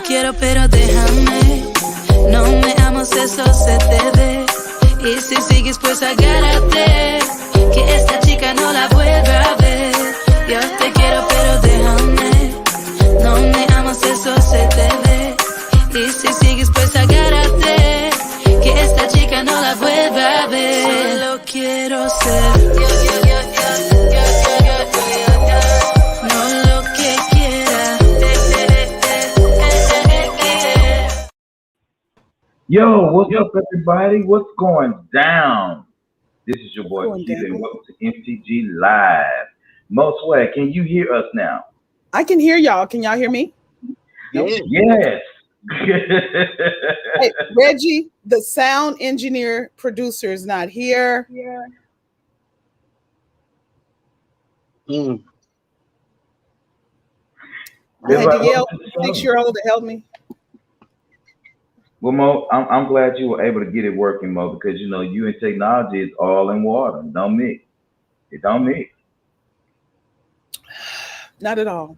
quiero, pero déjame. No me amas, eso se te ve. Y si sigues, pues agárrate. Que esta chica no la vuelva a ver. Yo te quiero, pero déjame. No me amas, eso se te ve. Y si sigues, pues agárrate. Que esta chica no la vuelva a ver. Solo quiero ser. Yo, what's up, everybody? What's going down? This is your boy Keith, and welcome to MTG Live. Mo Swag, can you hear us now? I can hear y'all. Can y'all hear me? Yes. Hey, Reggie, the sound engineer producer, is not here. Yeah. I had to yell 6-year-old to help me. Well, Mo, I'm glad you were able to get it working, Mo, because you know you and technology is all in water. Don't mix. It don't mix. Not at all.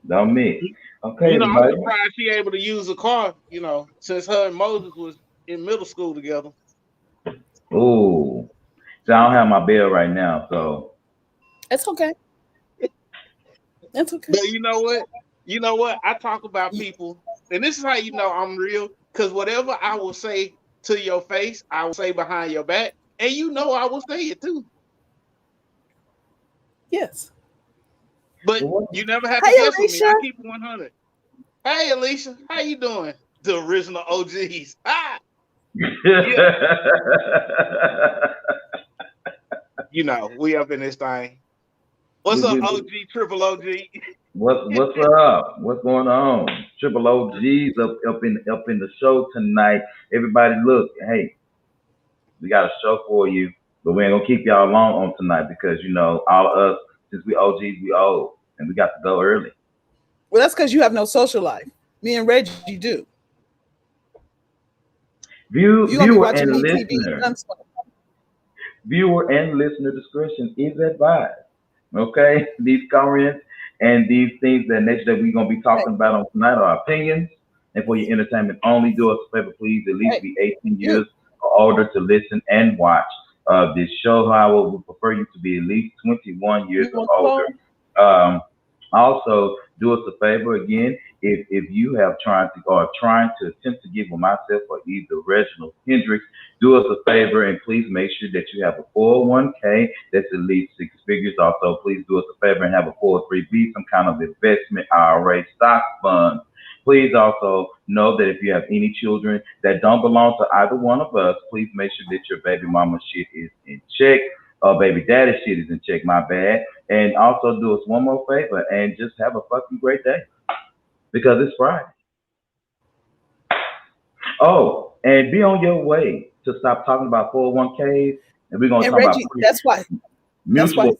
Don't mix. Okay, you know, everybody. I'm surprised she able to use a car, you know, since her and Moses was in middle school together. Ooh. So I don't have my bell right now, so. It's okay. That's okay. But you know what? You know what? I talk about people, and this is how you know I'm real. Because whatever I will say to your face, I will say behind your back. And you know I will say it too. Yes. But you never have to guess with me. I keep it 100. Hey, Alicia. How you doing? The original OGs. Ah! You know, we up in this thing. What's up, OG, triple OG? What's up? What's going on? Triple OGs up in the show tonight. Everybody, look, hey, we got a show for you, but we ain't gonna keep y'all long on tonight because you know all of us, since we OGs, we old, and we got to go early. Well, that's because you have no social life. Me and Reggie do. Viewer and listener discretion is advised. Okay, these comments and these things that next that we're gonna be talking about on tonight are opinions and for your entertainment only. Do us a favor, please. At least be 18 years or older to listen and watch this show. However, we prefer you to be at least 21 years or older. Also, do us a favor again. If you have trying to attempt to get with myself or either Reginald Hendricks, do us a favor and please make sure that you have a 401k that's at least 6 figures. Also, please do us a favor and have a 403b, some kind of investment IRA stock fund. Please also know that if you have any children that don't belong to either one of us, please make sure that your baby mama shit is in check. Baby daddy shit is in check, my bad. And also do us one more favor and just have a fucking great day. Because it's Friday. Oh, and be on your way to stop talking about 401ks. And we're going to talk Reggie, about mutual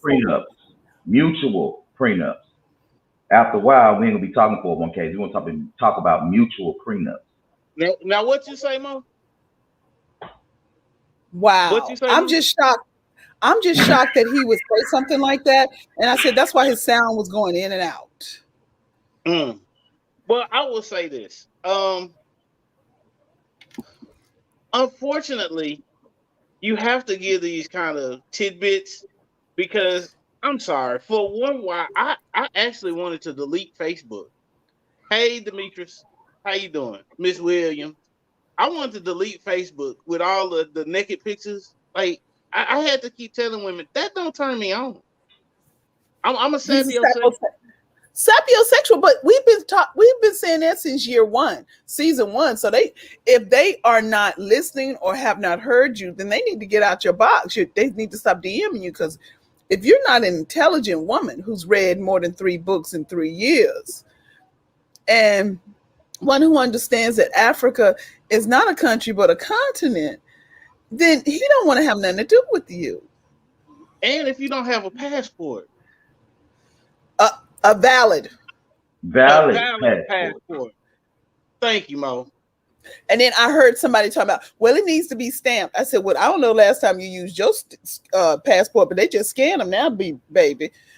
prenups. After a while, we ain't going to be talking 401ks. We're going to talk about mutual prenups. Now what you say, Mo? Wow. What you say, I'm just shocked. I'm just shocked that he would say something like that. And I said, that's why his sound was going in and out. Well, I will say this. Unfortunately, you have to give these kind of tidbits because I'm sorry. For one while, I actually wanted to delete Facebook. Hey, Demetrius, how you doing? Miss Williams. I wanted to delete Facebook with all the naked pictures. Like, I had to keep telling women, that don't turn me on. I'm a sapiosexual. Sapiosexual, but we've been saying that since season 1. So if they are not listening or have not heard you, then they need to get out your box. They need to stop DMing you, because if you're not an intelligent woman who's read more than 3 books in 3 years, and one who understands that Africa is not a country but a continent, then he don't want to have nothing to do with you. And if you don't have a passport. A valid passport. Thank you, Mo. And then I heard somebody talk about, well, it needs to be stamped. I said, well, I don't know last time you used your passport, but they just scan them now, baby.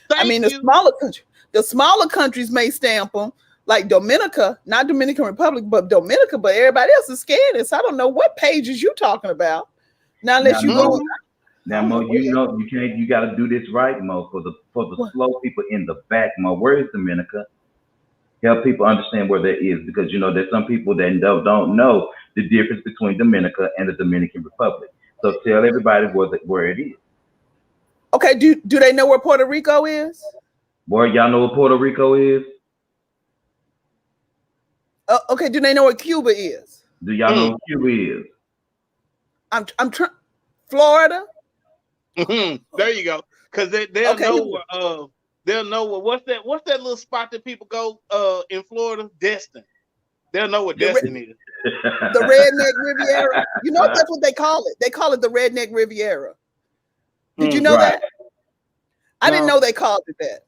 The smaller countries may stamp them, like Dominica, not Dominican Republic, but Dominica, but everybody else is scanning. So I don't know what pages you talking about. Now, unless you go. Now, Mo, you know you can't. You got to do this right, Mo, for the slow people in the back. Mo, where is Dominica? Help people understand where that is, because you know there's some people that don't know the difference between Dominica and the Dominican Republic. So tell everybody where it is. Okay, do they know where Puerto Rico is? Boy, y'all know what Puerto Rico is? Okay, do they know where Cuba is? Do y'all know what Cuba is? I'm trying. Florida. There you go. Because they'll know. They'll know what's that little spot that people go in Florida? Destin. They'll know what Destin is. The Redneck Riviera. You know that's what they call it. They call it the Redneck Riviera. Did you know that? I didn't know they called it that.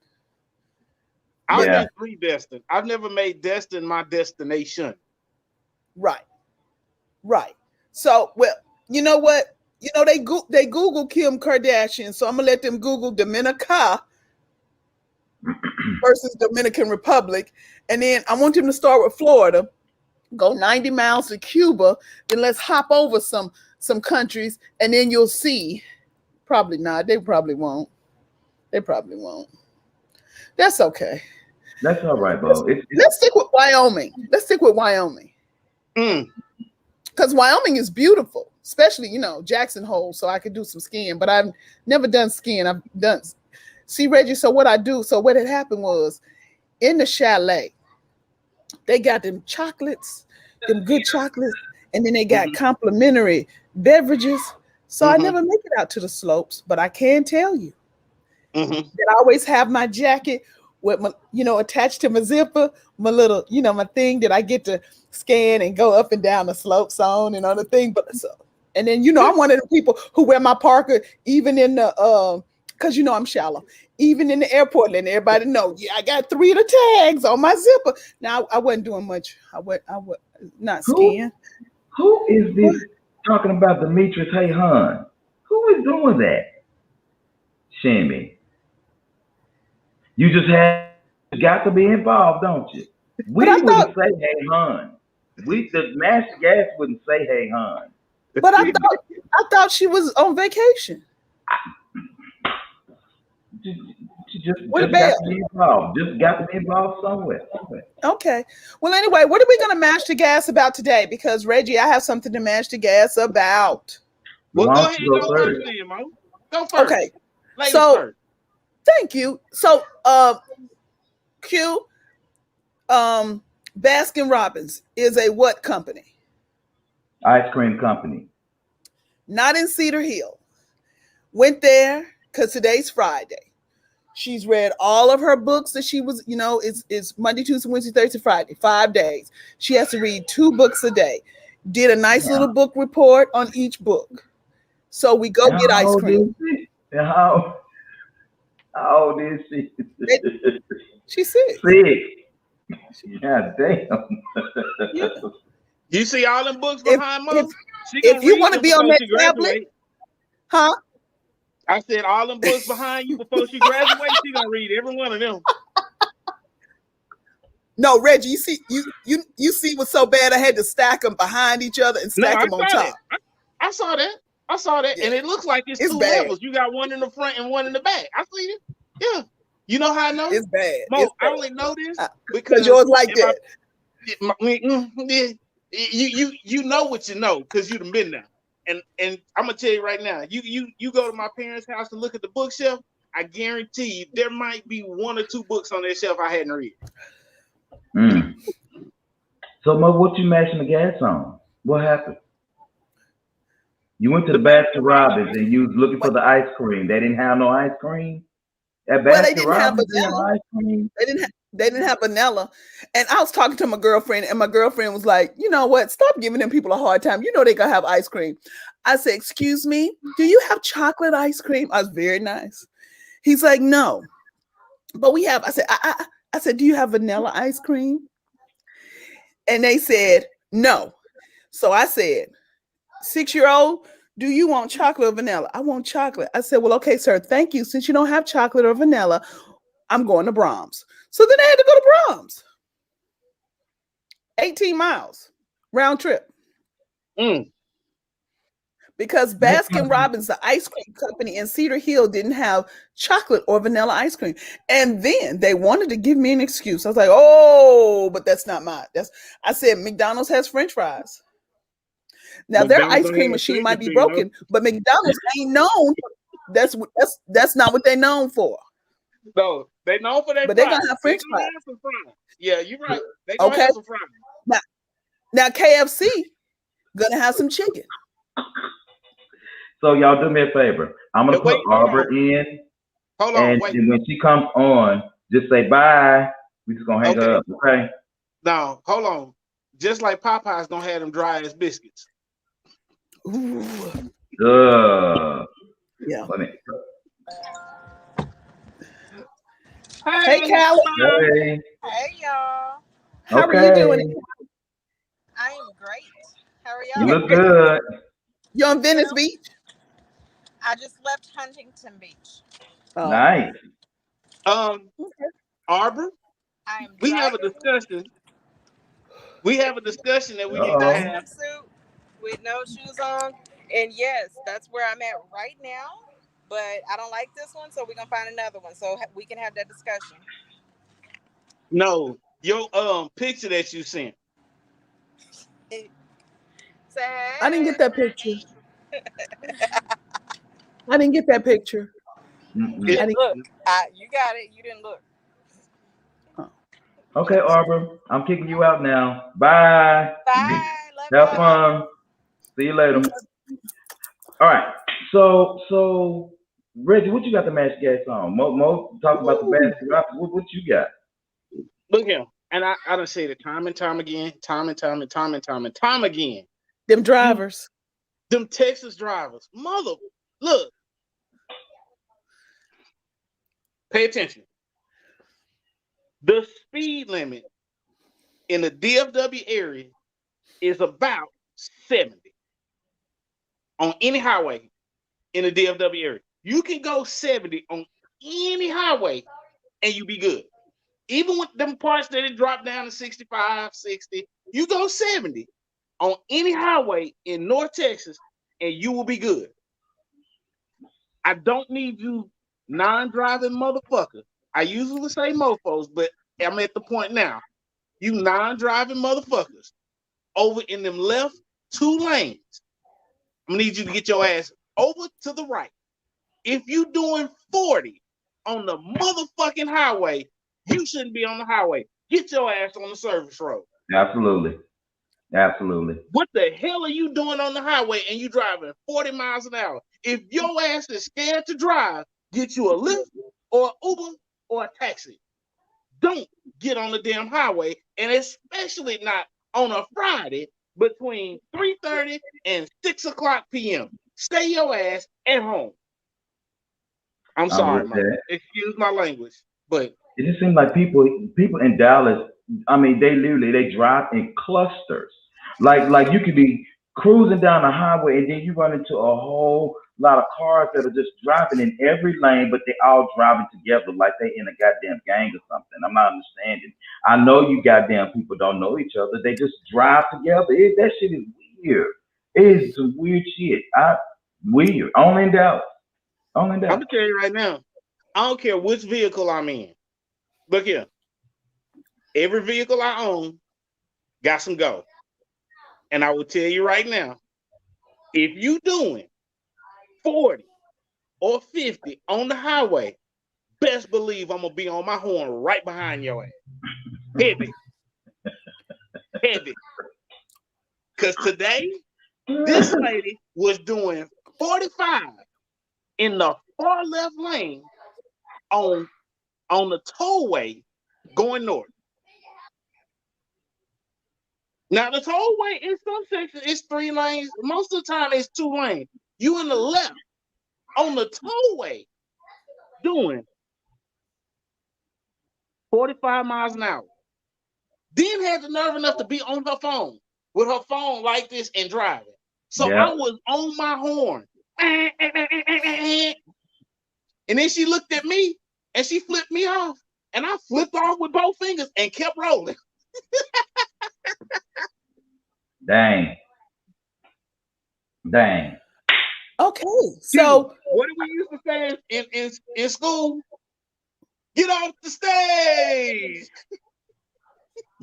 I've been through Destin. I've never made Destin my destination. Right. So, well, you know what? You know they Google Kim Kardashian, so I'm gonna let them Google Dominica versus Dominican Republic, and then I want them to start with Florida, go 90 miles to Cuba, then let's hop over some countries, and then you'll see. Probably not. They probably won't. That's okay. That's all right, Bo. Let's stick with Wyoming. Because Wyoming is beautiful, especially, Jackson Hole, so I could do some skiing, but I've never done skiing. See, Reggie, so what had happened was, in the chalet, they got them chocolates, them good chocolates, and then they got complimentary beverages. So I never make it out to the slopes, but I can tell you that I always have my jacket with my, attached to my zipper, my little, my thing that I get to scan and go up and down the slopes on and other thing. And then, I'm one of the people who wear my parka even in the, because I'm shallow, even in the airport, letting everybody know, I got 3 of the tags on my zipper. Now I wasn't doing much. I was not skiing. Who is this talking about Demetrius Hey Hun? Who is doing that? Shimmy. You just got to be involved, don't you? We wouldn't say Hey Hun. The Master Gas wouldn't say Hey Hun. But I thought she was on vacation. She just got to be involved. Just got to be involved somewhere. Okay. Well, anyway, what are we going to mash the gas about today? Because, Reggie, I have something to mash the gas about. Well, go ahead and go first, then, Mo. Go first. Okay. Ladies first. Thank you. So, Q, Baskin Robbins is a what company? Ice cream company. Not in Cedar Hill. Went there because today's Friday. She's read all of her books that she was, it's Monday, Tuesday, Wednesday, Thursday, Friday, 5 days. She has to read 2 books a day. Did a nice little book report on each book. So we go get ice cream. How old is she? She's 6. 6. God damn. Yeah. You see all them books behind Mo? If you want to be on that tablet, huh? I said all them books behind you before she graduates, she's gonna read every one of them. No, Reggie, you see what's so bad? I had to stack them behind each other and stack them on top. I saw that, yeah. And it looks like it's 2 bad. levels. You got one in the front and one in the back. I see it. Yeah, you know how I know? It's bad. Mo, it's I bad. only know this because yours like that. You know what you know because you've been there. And I'm gonna tell you right now, you go to my parents' house and look at the bookshelf. I guarantee you there might be 1 or 2 books on that shelf I hadn't read. So, Mo, what you mashing the gas on? What happened? You went to the Baskin Robbins and you was looking for the ice cream. They didn't have no ice cream. At Baskin they didn't have vanilla. Ice cream. They didn't have vanilla. And I was talking to my girlfriend, and my girlfriend was like, you know what? Stop giving them people a hard time. You know they're going to have ice cream. I said, excuse me, do you have chocolate ice cream? I was very nice. He's like, no. But we have, I said, do you have vanilla ice cream? And they said, no. So I said, 6-year-old, do you want chocolate or vanilla? I want chocolate. I said, well, okay, sir, thank you. Since you don't have chocolate or vanilla, I'm going to Brahms. So then I had to go to Brahms. 18 miles round trip. Mm. Because Baskin Robbins, the ice cream company in Cedar Hill, didn't have chocolate or vanilla ice cream. And then they wanted to give me an excuse. I was like, oh, but that's not mine. I said McDonald's has French fries. Now their McDonald's ice don't cream have machine chicken, might be you know? broken, but McDonald's ain't known. That's not what they're known for. No, they known for their But they're fries. gonna have French They gonna fries. have some fries. Yeah, you're right. They gonna Okay. have some fries. Now KFC gonna have some chicken. So y'all do me a favor. I'm gonna Hey, wait, put hold Arbor on. in, Hold on, and wait. then when she comes on, just say bye. We just gonna hang Okay. up, okay? Now, hold on. Just like Popeyes don't have them dry as biscuits. Ooh, yeah. Let me. Hey, Callie. Hey. Hey y'all, How are you doing? I am great. How are You y'all? look good. You're on Venice Beach? I just left Huntington Beach. Oh. Nice. Arbor, I am we have a driving discussion. We have a discussion that we need in to my Uh-oh. have. swimsuit with no shoes on, and yes, that's where I'm at right now. But I don't like this one, so we're gonna find another one so we can have that discussion. No, your picture that you sent. Say hey. I didn't get that picture. I didn't get that picture. Mm-mm. You didn't look. You got it. You didn't look. Okay, Arbor. I'm kicking you out now. Bye. Bye. Love Have y'all. fun. See you later. All right. So Reggie, what you got the match gas on? Mo talk about the basketball. What you got? Look here. And I done said it time and time again, time again. Them drivers. Them Texas drivers. Look. Pay attention. The speed limit in the DFW area is about 70 on any highway in the DFW area. You can go 70 on any highway and you be good. Even with them parts that it dropped down to 65, 60, you go 70 on any highway in North Texas and you will be good. I don't need you non-driving motherfucker. I usually say mofos, but I'm at the point now. You non-driving motherfuckers over in them left 2 lanes. I'm gonna need you to get your ass over to the right. If you doing 40 on the motherfucking highway, you shouldn't be on the highway. Get your ass on the service road. Absolutely. What the hell are you doing on the highway and you driving 40 miles an hour? If your ass is scared to drive, get you a Lyft or Uber or a taxi. Don't get on the damn highway, and especially not on a Friday between 3:30 and 6 o'clock p.m. Stay your ass at home. I'm sorry, man. Excuse my language, but it just seems like people in Dallas, I mean, they drive in clusters. Like you could be cruising down the highway and then you run into a whole lot of cars that are just driving in every lane, but they all driving together like they in a goddamn gang or something. I'm not understanding. I know you goddamn people don't know each other. They just drive together. That shit is weird. It is some weird shit. Weird. Only in Dallas. I'm gonna tell you right now, I don't care which vehicle I'm in. Look here. Every vehicle I own got some go. And I will tell you right now, if you doing 40 or 50 on the highway, best believe I'm gonna be on my horn right behind your ass. Heavy. Because today, this lady was doing 45 in the far left lane on the tollway going north. Now the tollway in some sections is 3 lanes. Most of the time it's 2 lanes. You in the left on the tollway doing 45 miles an hour. Then had the nerve enough to be on her phone with her phone like this and driving. So I was on my horn. And then she looked at me and she flipped me off. And I flipped off with both fingers and kept rolling. Dang. Okay, so What did we used to say in school? Get off the stage.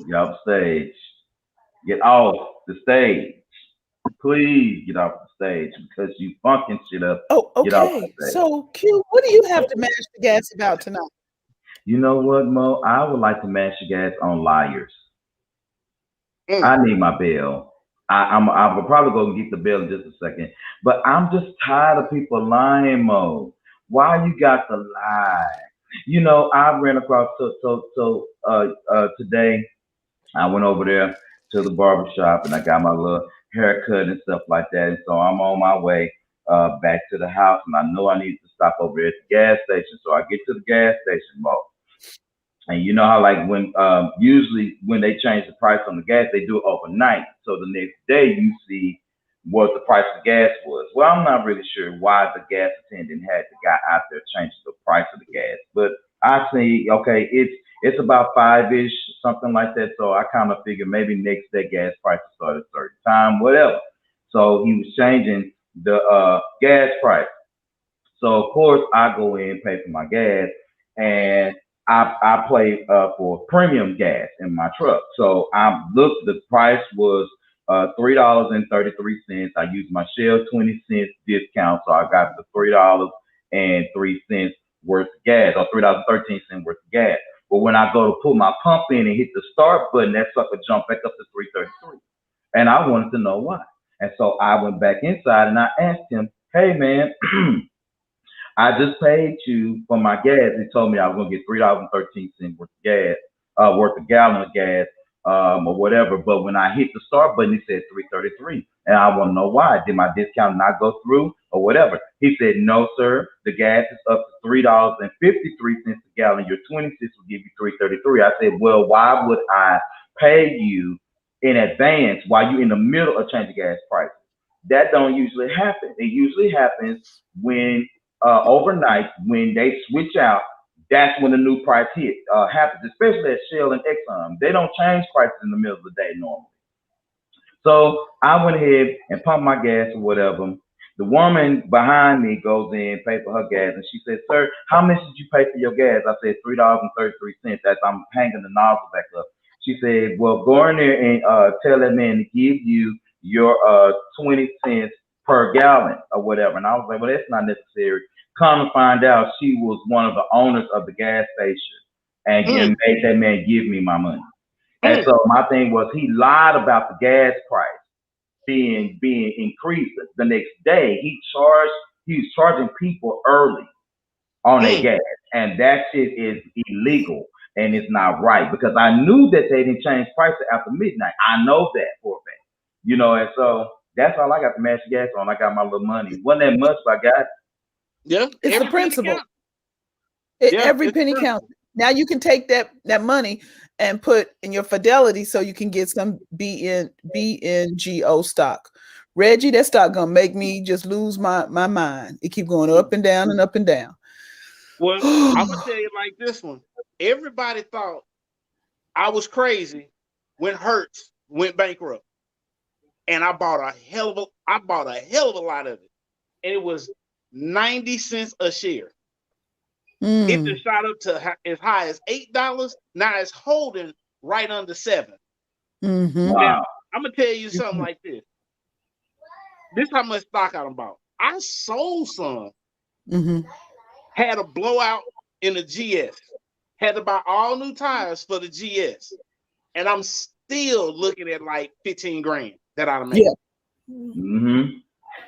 Get off the stage. Get off the stage. Please get off the stage because you funking shit up. Get off the okay. stage. So Q, what do you have to mash the gas about tonight? You know what, Mo? I would like to mash the gas on liars. I need my bill. I will probably go and get the bill in just a second. But I'm just tired of people lying, Mo. Why you got to lie? You know, I ran across today. I went over there to the barber shop and I got my little haircut and stuff like that. And so I'm on my way back to the house, and I know I need to stop over there at the gas station. So I get to the gas station, Mo. And you know how like when usually when they change the price on the gas, they do it overnight. So the next day you see what the price of gas was. Well, I'm not really sure why the gas attendant had the guy out there change the price of the gas, but I see okay, it's about 5-ish, something like that. So I kind of figured maybe next day gas prices start at a certain time, whatever. So he was changing the gas price. So of course I go in, pay for my gas, and I play for premium gas in my truck. So I looked, the price was $3.33. I used my Shell 20 cents discount, so I got the $3.03 worth of gas, or $3.13 worth of gas. But when I go to pull my pump in and hit the start button, that sucker jumped back up to $3.33, and I wanted to know why. And so I went back inside and I asked him, "Hey man, I just paid you for my gas." He told me I was gonna get $3.13 worth of gas, worth of gallon of gas, or whatever. But when I hit the start button, he said $3.33, and I want to know why. Did my discount not go through or whatever? He said, "No, sir. The gas is up to $3.53 a gallon. Your 26 will give you $3.33." I said, "Well, why would I pay you in advance while you're in the middle of changing gas prices? That don't usually happen. It usually happens when overnight, when they switch out, that's when the new price happens, especially at Shell and Exxon. They don't change prices in the middle of the day normally." So I went ahead and pumped my gas or whatever. The woman behind me goes in, pay for her gas, and she said, "Sir, how much did you pay for your gas?" I said, $3.33 as I'm hanging the nozzle back up. She said, "Well, go in there and tell that man to give you your 20 cents per gallon or whatever." And I was like, "Well, that's not necessary." Come to find out, she was one of the owners of the gas station and made that man give me my money. And so my thing was, he lied about the gas price being increased. The next day, he was charging people early on their gas, and that shit is illegal and it's not right, because I knew that they didn't change prices after midnight. I know that for a fact, you know. And so that's all I got to mash gas on. I got my little money. Wasn't that much, but I got it. Yeah, It's the principle. Yeah, every penny counts. Now you can take that money and put in your Fidelity so you can get some BNGO stock. Reggie, that stock gonna make me just lose my mind. It keep going up and down and up and down. Well, I'm gonna tell you like this one. Everybody thought I was crazy when Hertz went bankrupt, and I bought a hell of a lot of it, and it was 90 cents a share. It just shot up to as high as $8. Now it's holding right under $7. Mm-hmm. Wow. Now, I'm gonna tell you something like this. This is how much stock I bought. I sold some. Had a blowout in the GS. Had to buy all new tires for the GS, and I'm still looking at like 15 grand that I made. Yeah.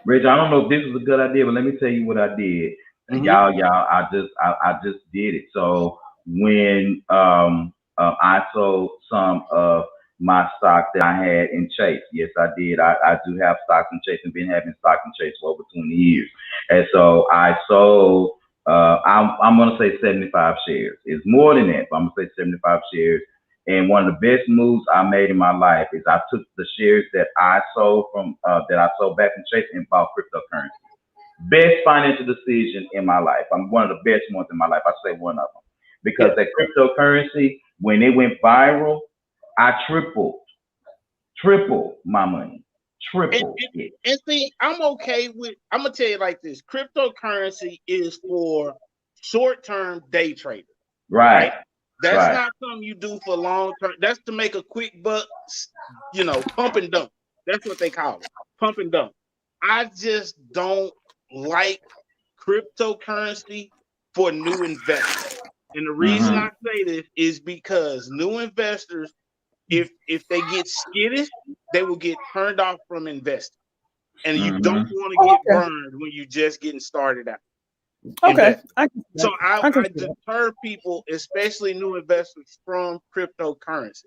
Rich, I don't know if this was a good idea, but let me tell you what I did. And y'all, I just did it. So when I sold some of my stock that I had in Chase, yes, I did. I do have stocks in Chase and been having stock in Chase for over 20 years. And so I sold, I'm going to say 75 shares. It's more than that, but I'm going to say 75 shares. And one of the best moves I made in my life is I took the shares that I sold back in Chase and bought cryptocurrency. Best financial decision in my life. I'm one of the best ones in my life. I say one of them, because that cryptocurrency, when it went viral, I tripled triple my money. And, Triple and, it. and see, I'm okay with. I'm gonna tell you like this: cryptocurrency is for short-term day traders, Right. right? That's Right. not something you do for long term. That's to make a quick buck, pump and dump. That's what they call it, pump and dump. I just don't like cryptocurrency for new investors. And the reason Mm-hmm. I say this is because new investors, if they get skittish, they will get turned off from investing. And you don't Mm-hmm. want to get Okay. burned when you're just getting started out. Okay. investing. I can see So that. I I can see that. deter people, especially new investors, from cryptocurrency.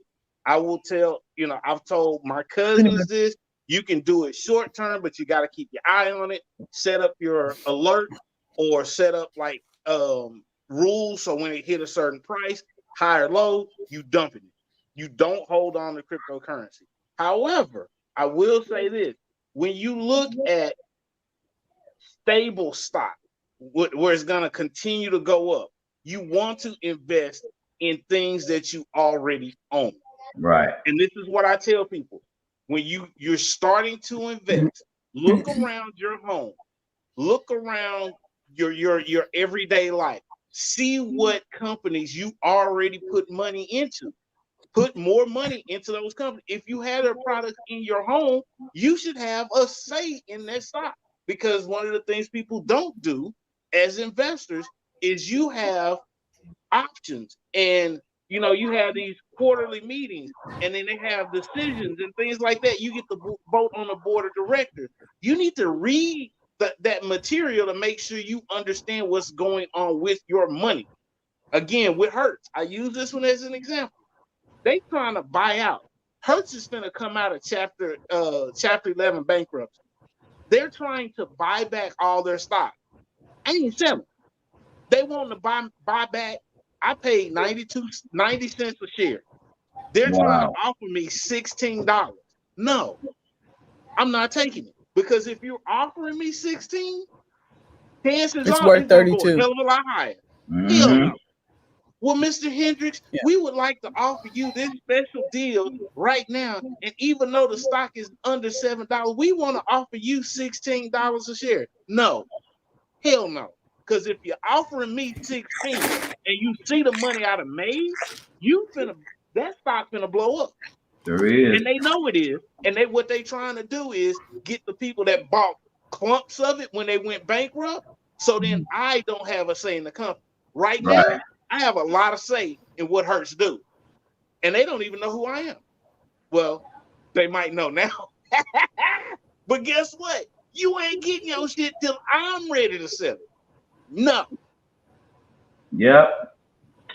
I will tell, I've told my cousins this. You can do it short term, but you got to keep your eye on it. Set up your alert or set up like rules so when it hit a certain price, high or low, you dumping it. You don't hold on to cryptocurrency. However, I will say this: when you look at stable stock, where it's going to continue to go up, you want to invest in things that you already own. Right. And this is what I tell people: when you're starting to invest, look around your home, look around your everyday life, see what companies you already put money into. Put more money into those companies. If you have their products in your home, you should have a say in that stock. Because one of the things people don't do as investors is you have options, and you have these quarterly meetings, and then they have decisions and things like that. You get to vote on the board of directors. You need to read that material to make sure you understand what's going on with your money. Again, with Hertz, I use this one as an example. They trying to buy out. Hertz is going to come out of chapter 11 bankruptcy. They're trying to buy back all their stock. I ain't selling. They want to buy back. I paid 90 cents a share. They're trying to Wow. offer me $16. No, I'm not taking it. Because if you're offering me 16, chances It's are worth it's going to go a 32. hell of a lot higher. Hell Mm-hmm. no. Well, Mr. Hendricks, Yeah. we would like to offer you this special deal right now. And even though the stock is under $7, we want to offer you $16 a share. No, hell no. Because if you're offering me 16 and you see the money I done made, that stock finna blow up. There is. And they know it is. And what they trying to do is get the people that bought clumps of it when they went bankrupt. So then I don't have a say in the company. Right now, Right. I have a lot of say in what Hertz do. And they don't even know who I am. Well, they might know now. But guess what? You ain't getting your shit till I'm ready to sell it. No. Yep.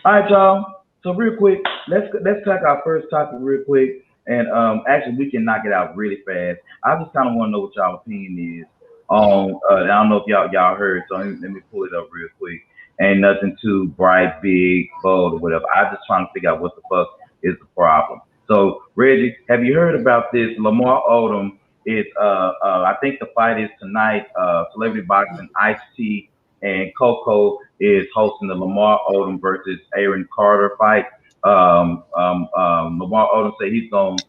All right, y'all. So real quick, let's talk our first topic real quick, and actually we can knock it out really fast. I just kind of want to know what y'all opinion is on. I don't know if y'all heard, so let me pull it up real quick. Ain't nothing too bright, big, bold, or whatever. I just trying to figure out what the fuck is the problem. So Reggie, have you heard about this? Lamar Odom is I think the fight is tonight. Celebrity boxing, Ice-T and Coco is hosting the Lamar Odom versus Aaron Carter fight. Lamar Odom said he's gonna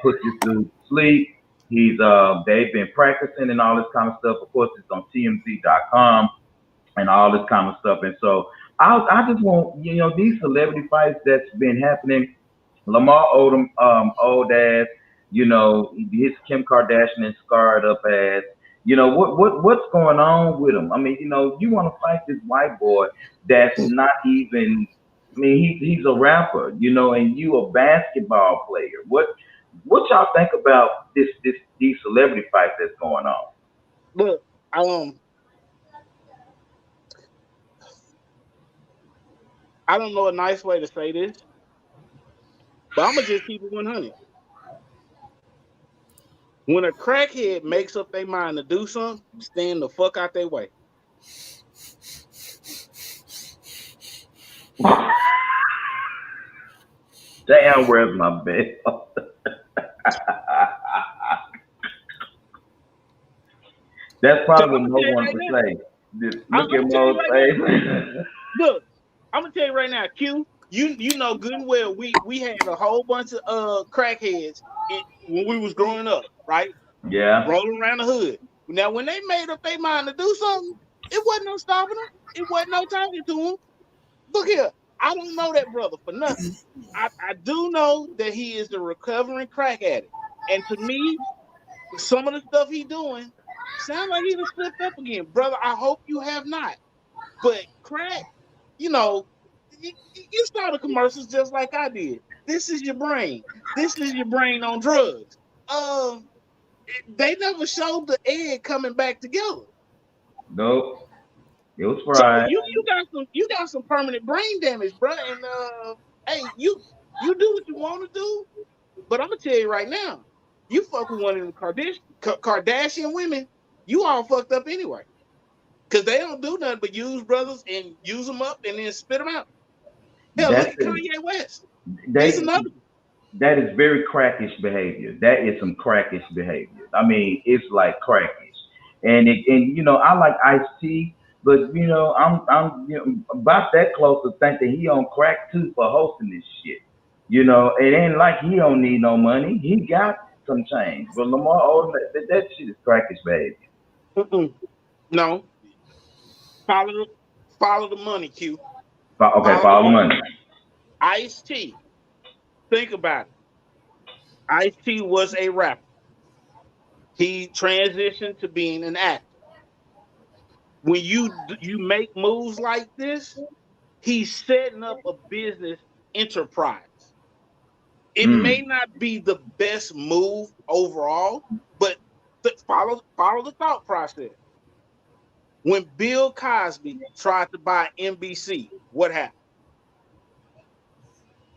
put this dude to sleep. They've been practicing and all this kind of stuff. Of course, it's on TMZ.com and all this kind of stuff. And so I just want these celebrity fights that's been happening. Lamar Odom, old ass, his Kim Kardashian and scarred up ass. What's going on with him? I mean, you want to fight this white boy that's not even. I mean, he's a rapper, and you a basketball player. What y'all think about these celebrity fights that's going on? Look, I don't know a nice way to say this, but I'm gonna just keep it 100. When a crackhead makes up their mind to do something, stand the fuck out their way. Damn, where's my bed? That's probably what Mo wanted to say. Look at Mo's face. Look, I'm gonna tell you right now, Q. You know good and well we had a whole bunch of crackheads when we was growing up, right? Yeah. Rolling around the hood. Now, when they made up their mind to do something, it wasn't no stopping them. It wasn't no talking to them. Look here, I don't know that brother for nothing. I do know that he is a recovering crack addict, and to me, some of the stuff he doing sound like he done slipped up again, brother. I hope you have not. But crack, you know, you saw the commercials just like I did. This is your brain. This is your brain on drugs. They never showed the egg coming back together. Nope. It was So fried. you got some permanent brain damage, bro. And hey, you do what you want to do, but I'm gonna tell you right now, you fuck with one of them Kardashian women, you all fucked up anyway. Cause they don't do nothing but use brothers and use them up and then spit them out. Hell, look That's at it. Kanye West. It's They another. that is very crackish behavior. That is some crackish behavior. I mean, it's like crackish. And I like Ice-T, but I'm about that close to think that he on crack too for hosting this shit. It ain't like he don't need no money. He got some change. But Lamar Odom, that shit is crackish behavior. Mm-mm. No, follow the money, Q. Okay, follow the money. Ice-T. Think about it. Ice-T was a rapper. He transitioned to being an actor. When you make moves like this, he's setting up a business enterprise. It may not be the best move overall, but follow the thought process. When Bill Cosby tried to buy NBC, what happened?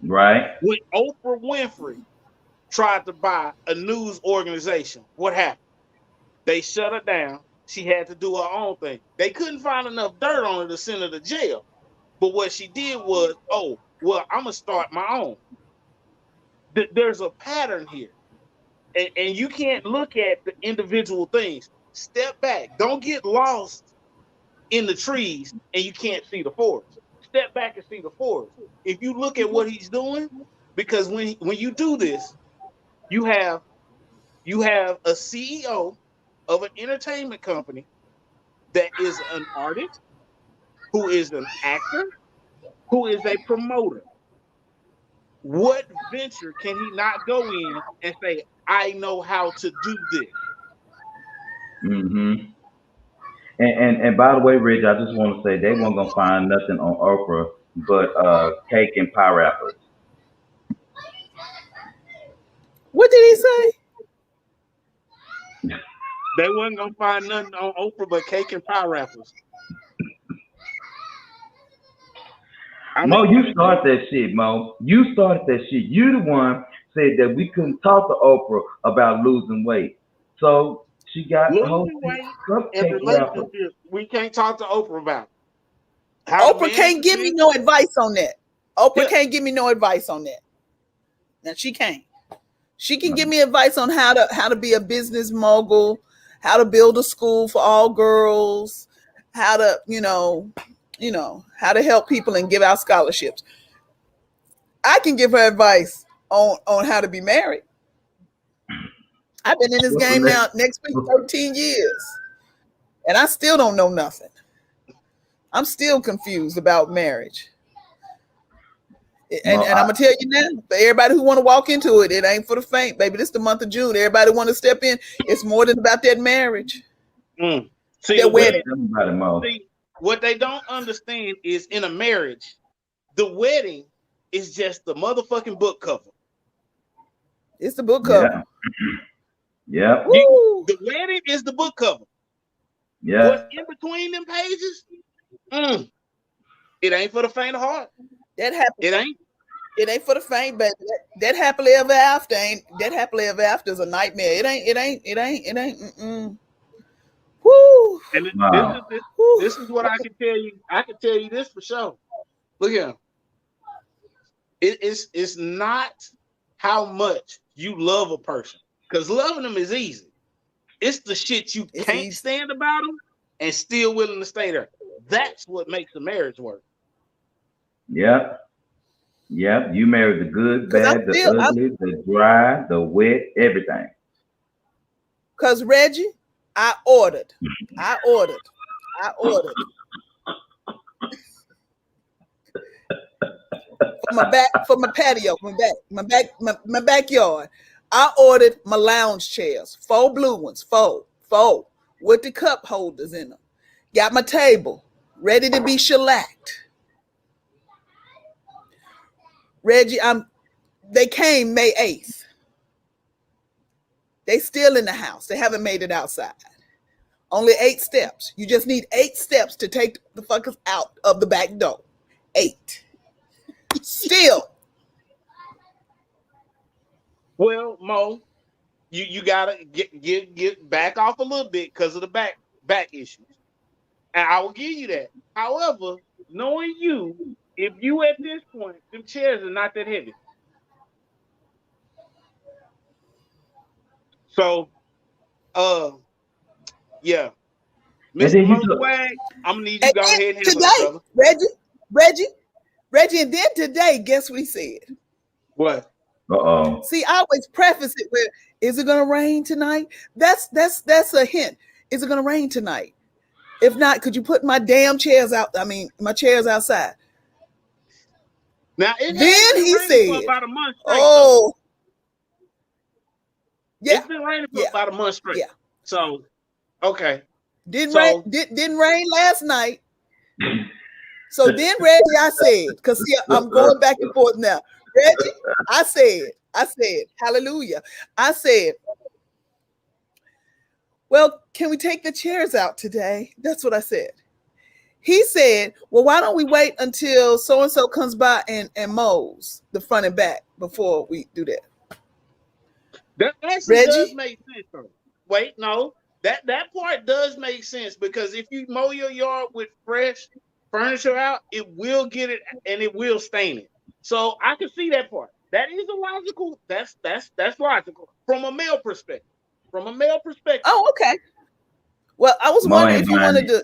Right. When Oprah Winfrey tried to buy a news organization, what happened? They shut her down. She had to do her own thing. They couldn't find enough dirt on her to send her to jail. But what she did was, I'm going to start my own. There's a pattern here. And you can't look at the individual things. Step back. Don't get lost in the trees and you can't see the forest. Step back and see the forest. If you look at what he's doing, because when you do this, you have a CEO of an entertainment company that is an artist, who is an actor, who is a promoter. What venture can he not go in and say, I know how to do this? Mm-hmm. And by the way, Rich, I just want to say they weren't gonna find nothing on Oprah but cake and pie wrappers. What did he say? They wasn't gonna find nothing on Oprah but cake and pie wrappers. Mo, you started that shit, Mo. You started that shit. You the one said that we couldn't talk to Oprah about losing weight. So she got the whole losing weight and cupcake wrapper. relationships, we can't talk to Oprah about. Oprah can't give me no advice on that. Oprah can't give me no advice on that. Now she can't. She can give me advice on how to be a business mogul, how to build a school for all girls, how to how to help people and give out scholarships. I can give her advice on how to be married. I've been in this game now next week 13 years, and I still don't know nothing. I'm still confused about marriage. And I'm gonna tell you now, for everybody who want to walk into it, it ain't for the faint, baby. This is the month of June. Everybody want to step in. It's more than about that marriage. See, their wedding. See, what they don't understand is in a marriage, the wedding is just the motherfucking book cover. It's the book cover. Yeah. The wedding is the book cover. Yeah. What's in between them pages? It ain't for the faint of heart. That happens. It ain't. It ain't for the faint, but that happily ever after ain't. That happily ever after is a nightmare. It ain't. Woo. And Wow. this is what I can tell you. I can tell you this for sure. Look here. It's not how much you love a person, because loving them is easy. It's the shit you can't stand about them and still willing to stay there. That's what makes the marriage work. Yeah. Yep, you married the good, Because bad, the ugly, the dry, the wet, everything. Because Reggie, I ordered for my patio, my backyard. I ordered my lounge chairs, 4 blue ones, four, with the cup holders in them. Got my table ready to be shellacked. Reggie, they came May 8th. They still in the house. They haven't made it outside. Only 8 steps. You just need 8 steps to take the fuckers out of the back door. 8. Still. Well, Mo, you gotta get back off a little bit because of the back issues, and I will give you that. However, knowing you, if you at this point, them chairs are not that heavy. So, yeah, Mr. Mo Swag, I'm gonna need you to go ahead and handle it, brother. Reggie, and then today, guess what he said? What? Uh-oh. See, I always preface it with, "Is it gonna rain tonight?" That's a hint. Is it gonna rain tonight? If not, could you put my damn chairs out? I mean, my chairs outside. Now, then he said, for about a month straight, "Oh, yeah, it's been raining for about a month straight." Yeah. So, okay. Didn't rain last night. So then, Reggie, I said, because see, I'm going back and forth now. Reggie, I said, hallelujah. I said, well, can we take the chairs out today? That's what I said. He said, well, why don't we wait until so-and-so comes by and mows the front and back before we do that? That actually does make sense, though. Wait, no. That part does make sense, because if you mow your yard with fresh furniture out, it will get it and it will stain it. So I can see that part. That is a logical. That's logical from a male perspective. Oh, okay. Well, I was wondering if you wanted to.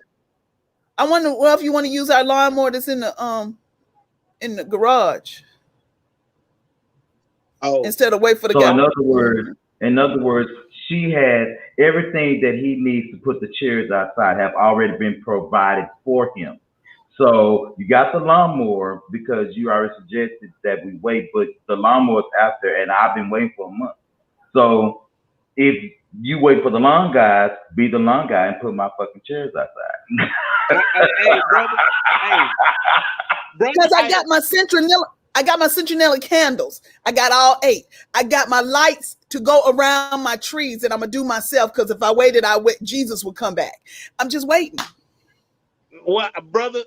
I wonder if you want to use our lawnmower that's in the garage. Oh, instead of wait for the guy. In other words, she had everything that he needs to put the chairs outside have already been provided for him. So you got the lawnmower because you already suggested that we wait, but the lawnmower's out there and I've been waiting for a month. So if you wait for the lawn guys, be the lawn guy and put my fucking chairs outside. Hey, brother. Because I got my Centronella candles. I got all 8. I got my lights to go around my trees that I'm gonna do myself, because if I waited, Jesus would come back. I'm just waiting. Well, brother,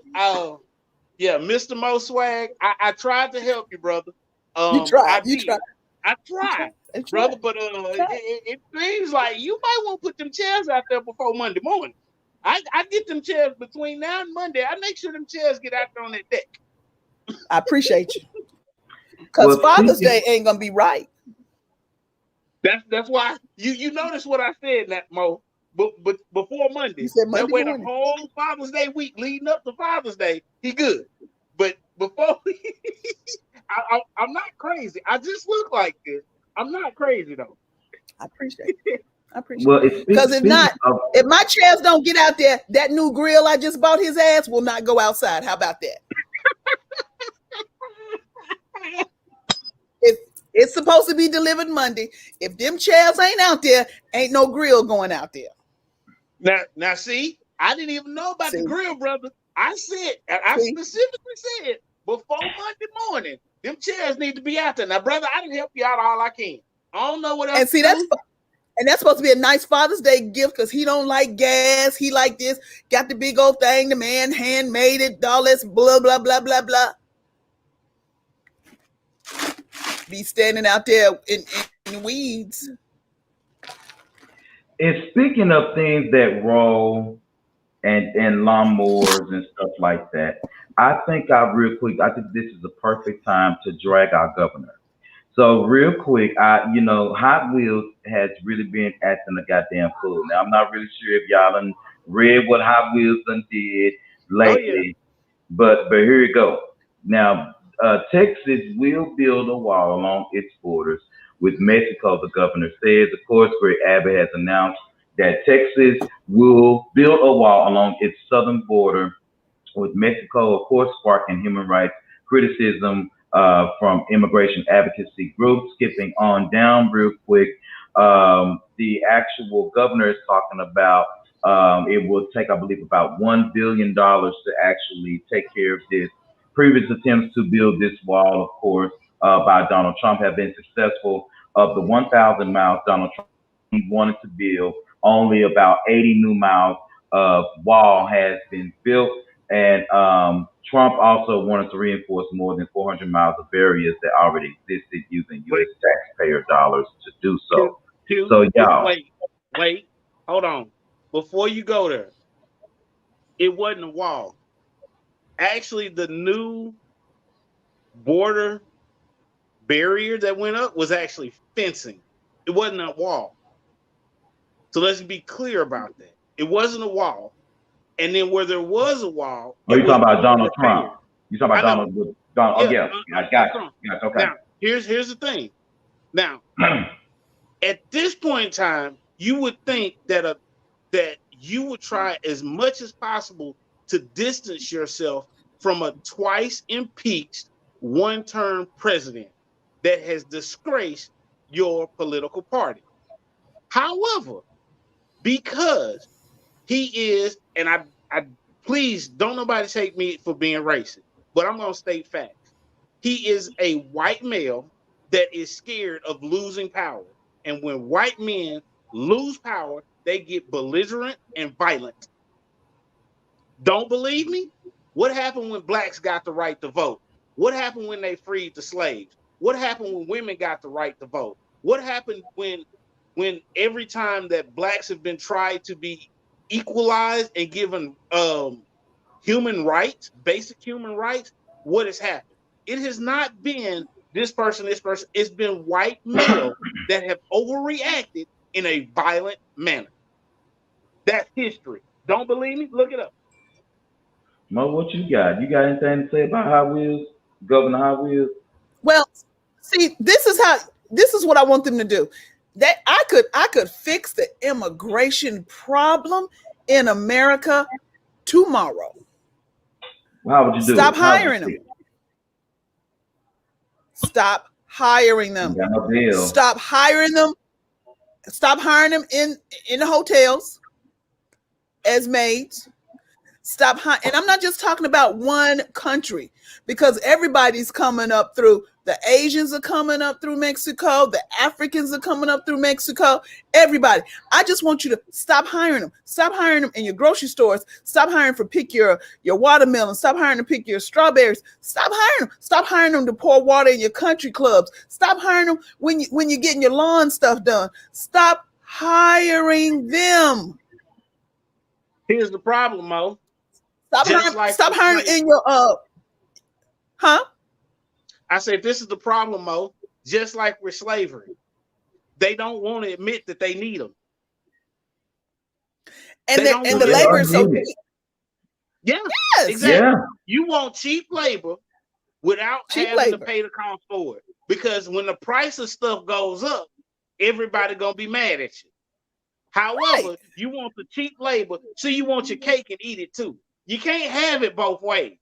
yeah, Mr. Mo Swag, I tried to help you, brother. You tried. I tried, brother, but it seems like you might want to put them chairs out there before Monday morning. I get them chairs between now and Monday. I make sure them chairs get out there on that deck. I appreciate you. Because Father's Day ain't gonna be right. That's why you notice what I said, that Mo. But before Monday, that way the whole Father's Day week leading up to Father's Day, he good. But before, I'm not crazy. I just look like this. I'm not crazy though. I appreciate it. Well, because if my chairs don't get out there, that new grill I just bought his ass will not go outside. How about that? It's supposed to be delivered Monday. If them chairs ain't out there, ain't no grill going out there. Now see, I didn't even know about the grill, brother. I specifically said before Monday morning, them chairs need to be out there. Now, brother, I can help you out all I can. I don't know what else. And see, that's supposed to be a nice Father's Day gift, because he don't like gas. He like this. Got the big old thing. The man handmade it. All this blah blah blah blah blah. Be standing out there in the weeds. And speaking of things that roll and lawnmowers and stuff like that, I think this is the perfect time to drag our governor. So real quick, Hot Wheels has really been acting a goddamn fool. Now, I'm not really sure if y'all done read what Hot Wheels done did lately, but here you go. Now, Texas will build a wall along its borders with Mexico, the governor says. Of course, Greg Abbott has announced that Texas will build a wall along its southern border with Mexico, of course, sparking human rights criticism from immigration advocacy groups. Skipping on down real quick, the actual governor is talking about it will take, I believe, about $1 billion to actually take care of this. Previous attempts to build this wall, of course, by Donald Trump have been successful. Of the 1,000 miles Donald Trump wanted to build, only about 80 new miles of wall has been built. And Trump also wanted to reinforce more than 400 miles of barriers that already existed using U.S. taxpayer dollars to do so. So, y'all. Wait, hold on. Before you go there, it wasn't a wall. Actually, the new border barrier that went up was actually fencing. It wasn't a wall. So let's be clear about that. It wasn't a wall. And then where there was a wall. Oh, you're talking about Donald Trump. You're talking about Donald. Yeah, I got you. Yes, okay. Now, here's the thing. Now, at this point in time, you would think that that you would try as much as possible to distance yourself from a twice impeached one-term president that has disgraced your political party. However, because he is, and I please don't nobody take me for being racist, but I'm going to state facts. He is a white male that is scared of losing power. And when white men lose power, they get belligerent and violent. Don't believe me? What happened when blacks got the right to vote? What happened when they freed the slaves? What happened when women got the right to vote? What happened when every time that blacks have been tried to be equalized and given human rights, basic human rights, what has happened? It has not been this person. It's been white males that have overreacted in a violent manner. That's history. Don't believe me? Look it up. Mo, what you got? You got anything to say about Hot Wheels, Governor Hot Wheels? Well, see, this is what I want them to do. That I could fix the immigration problem in America tomorrow. Well, how would you do Stop it? hiring them. Stop hiring them. Stop hiring them. Stop hiring them in the hotels as maids. Stop hiring, and I'm not just talking about one country, because everybody's coming up through. The Asians are coming up through Mexico. The Africans are coming up through Mexico. Everybody. I just want you to stop hiring them. Stop hiring them in your grocery stores. Stop hiring for pick your watermelon. Stop hiring to pick your strawberries. Stop hiring them. Stop hiring them to pour water in your country clubs. Stop hiring them when you're getting your lawn stuff done. Stop hiring them. Here's the problem, Mo. Stop hiring in your I said, this is the problem, Mo. Just like with slavery, they don't want to admit that they need them. And the labor is so cheap. Yeah, yes, exactly. Yeah. You want cheap labor without having to pay the cost for it. Because when the price of stuff goes up, everybody gonna be mad at you. However, you want the cheap labor, so you want your cake and eat it too. You can't have it both ways.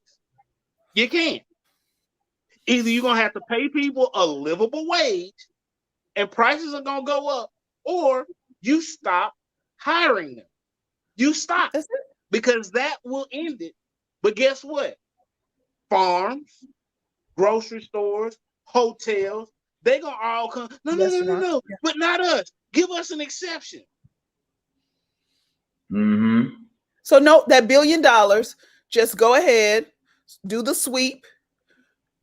You can't. Either you're gonna have to pay people a livable wage and prices are gonna go up, or you stop hiring them. You stop, because that will end it. But guess what? Farms, grocery stores, hotels, they gonna all come. No. But not us. Give us an exception. Mm-hmm. So no, that $1 billion, just go ahead, do the sweep,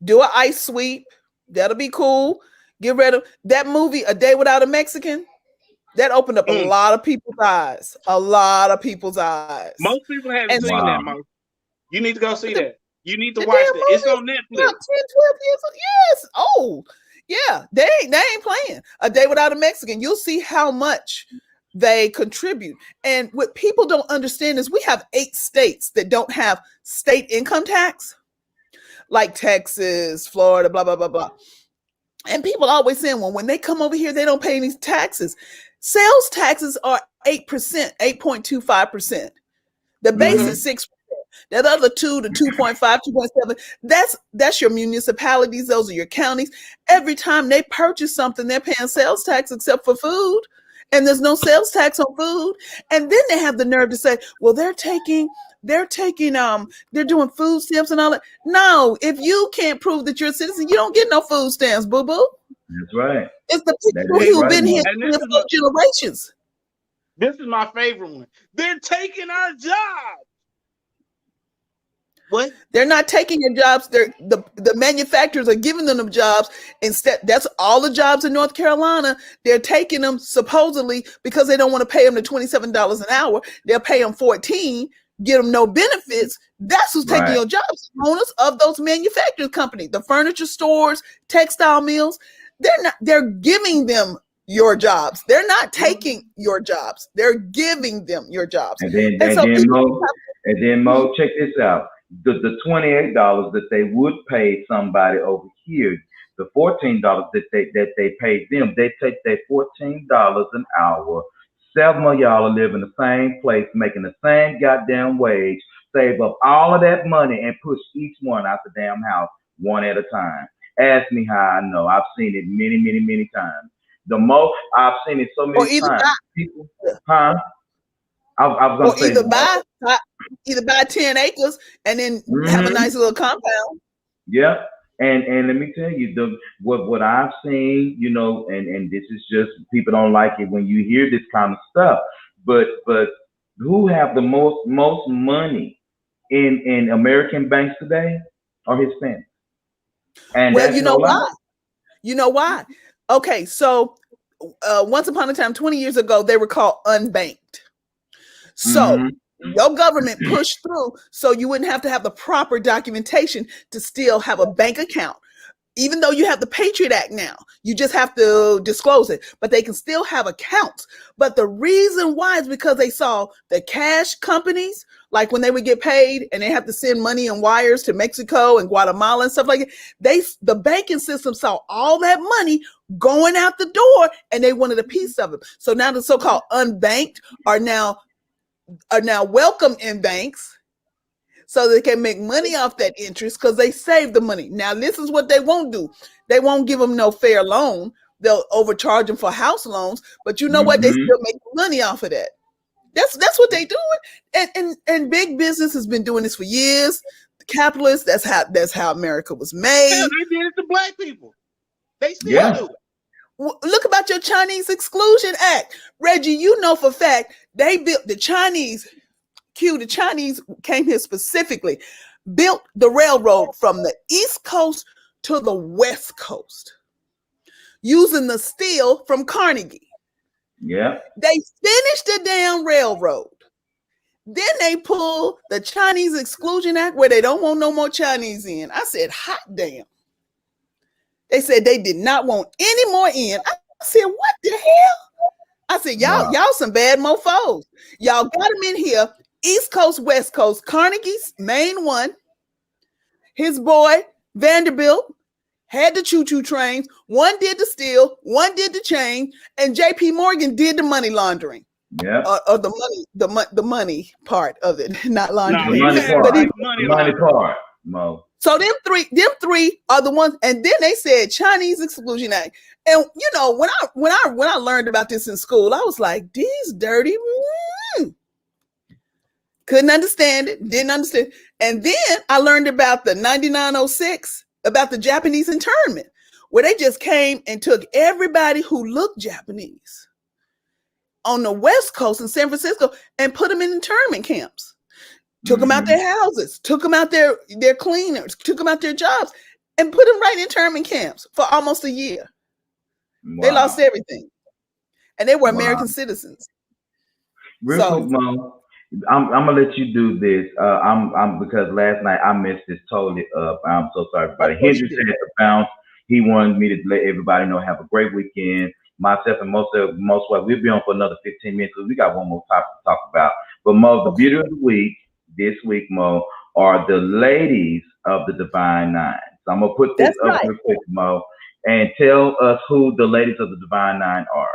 do an ice sweep. That'll be cool. Get rid of that movie, A Day Without a Mexican. That opened up a lot of people's eyes. A lot of people's eyes. Most people haven't seen that, Mo. You need to go see that. You need to watch it. It's on Netflix. 10, 12 years old. Yes. Oh, yeah. They ain't playing. A Day Without a Mexican. You'll see how much they contribute. And what people don't understand is we have 8 states that don't have state income tax. like Texas, Florida, blah, blah, blah, blah. And people always saying, well, when they come over here, they don't pay any taxes. Sales taxes are 8%, 8.25%. The base is 6%. That other 2 to 2.5, 2.7, that's your municipalities. Those are your counties. Every time they purchase something, they're paying sales tax except for food. And there's no sales tax on food. And then they have the nerve to say, well, they're doing food stamps and all that. No, if you can't prove that you're a citizen, you don't get no food stamps, boo-boo. That's right. It's the people who've been here for generations. This is my favorite one. They're taking our jobs. What? They're not taking your jobs. The manufacturers are giving them jobs instead. That's all the jobs in North Carolina. They're taking them supposedly because they don't want to pay them the $27 an hour. They'll pay them $14, get them no benefits. That's who's taking your jobs. Owners of those manufacturing companies, the furniture stores, textile mills. They're giving them your jobs. They're not taking your jobs. They're giving them your jobs. And then Mo, check this out. The $28 that they would pay somebody over here, the $14 that they paid them, they take that $14 an hour. 7 of y'all are living the same place, making the same goddamn wage, save up all of that money and push each one out the damn house one at a time. Ask me how I know. I've seen it many, many, many times. The most I've seen it so many times. People, I was gonna say either buy 10 acres and then have a nice little compound. Yep. And let me tell you, what I've seen, you know, and this is just, people don't like it when you hear this kind of stuff, but who have the most money in American banks today are Hispanics. And well, you know why? You know why? Okay, so once upon a time, 20 years ago, they were called unbanked. So your government pushed through so you wouldn't have to have the proper documentation to still have a bank account. Even though you have the Patriot Act now, you just have to disclose it, but they can still have accounts. But the reason why is because they saw the cash companies, like when they would get paid and they have to send money in wires to Mexico and Guatemala and stuff like that. The banking system saw all that money going out the door and they wanted a piece of it. So now the so-called unbanked are now welcome in banks so they can make money off that interest because they save the money. Now, this is what they won't do. They won't give them no fair loan. They'll overcharge them for house loans, but you know what? They still make money off of that. That's what they doing. And big business has been doing this for years. The capitalists, that's how America was made. Hell, they did it to black people. They still do it. Look about your Chinese Exclusion Act. Reggie, you know for a fact they built the Chinese came here specifically, built the railroad from the East Coast to the West Coast using the steel from Carnegie. Yeah. They finished the damn railroad. Then they pull the Chinese Exclusion Act where they don't want no more Chinese in. I said, hot damn. They said they did not want any more in. I said, what the hell? I said, y'all some bad mofos. Y'all got them in here, East Coast, West Coast. Carnegie's main one. His boy, Vanderbilt, had the choo-choo trains. One did the steel, one did the chain, and J.P. Morgan did the money laundering. Yeah. Or the money part of it, not laundering. The money part, Mo. So them three are the ones, and then they said Chinese Exclusion Act. And you know, when I learned about this in school, I was like, these dirty couldn't understand it, didn't understand. And then I learned about the 9906, about the Japanese internment, where they just came and took everybody who looked Japanese on the West Coast in San Francisco and put them in internment camps. Took them out their houses, took them out their cleaners, took them out their jobs, and put them right in internment camps for almost a year. Wow. They lost everything, and they were American citizens. Real quick, Mom, I'm gonna let you do this. I'm because last night I messed this totally up. I'm so sorry, everybody. Hendrix had to bounce. He wanted me to let everybody know. Have a great weekend. Myself and most we'll be on for another 15 minutes because we got one more topic to talk about. But Mo, the beauty of the week. This week, Mo, are the ladies of the Divine Nine. So I'm gonna put this That's up right. real quick, Mo, and tell us who the ladies of the Divine Nine are.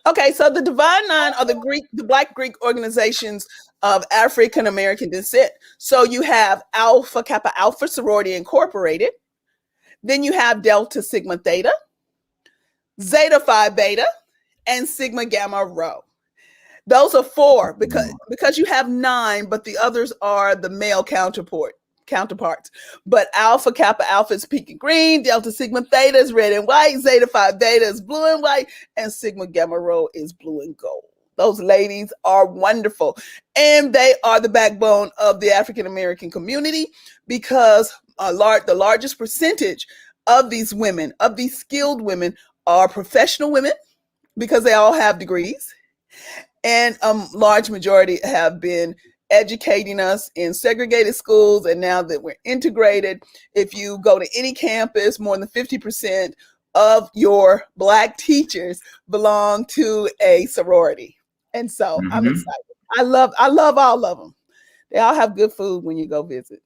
Okay, so the Divine Nine are the Black Greek organizations of African American descent. So you have Alpha Kappa Alpha Sorority Incorporated. Then you have Delta Sigma Theta, Zeta Phi Beta, and Sigma Gamma Rho. Those are four because you have 9, but the others are the male counterparts. But Alpha Kappa Alpha is pink and green, Delta Sigma Theta is red and white, Zeta Phi Beta is blue and white, and Sigma Gamma Rho is blue and gold. Those ladies are wonderful, and they are the backbone of the African American community because the largest percentage of these women, of these skilled women, are professional women because they all have degrees, and large majority have been educating us in segregated schools. And now that we're integrated, if you go to any campus, more than 50% of your Black teachers belong to a sorority. And so I'm excited. I love all of them. They all have good food when you go visit.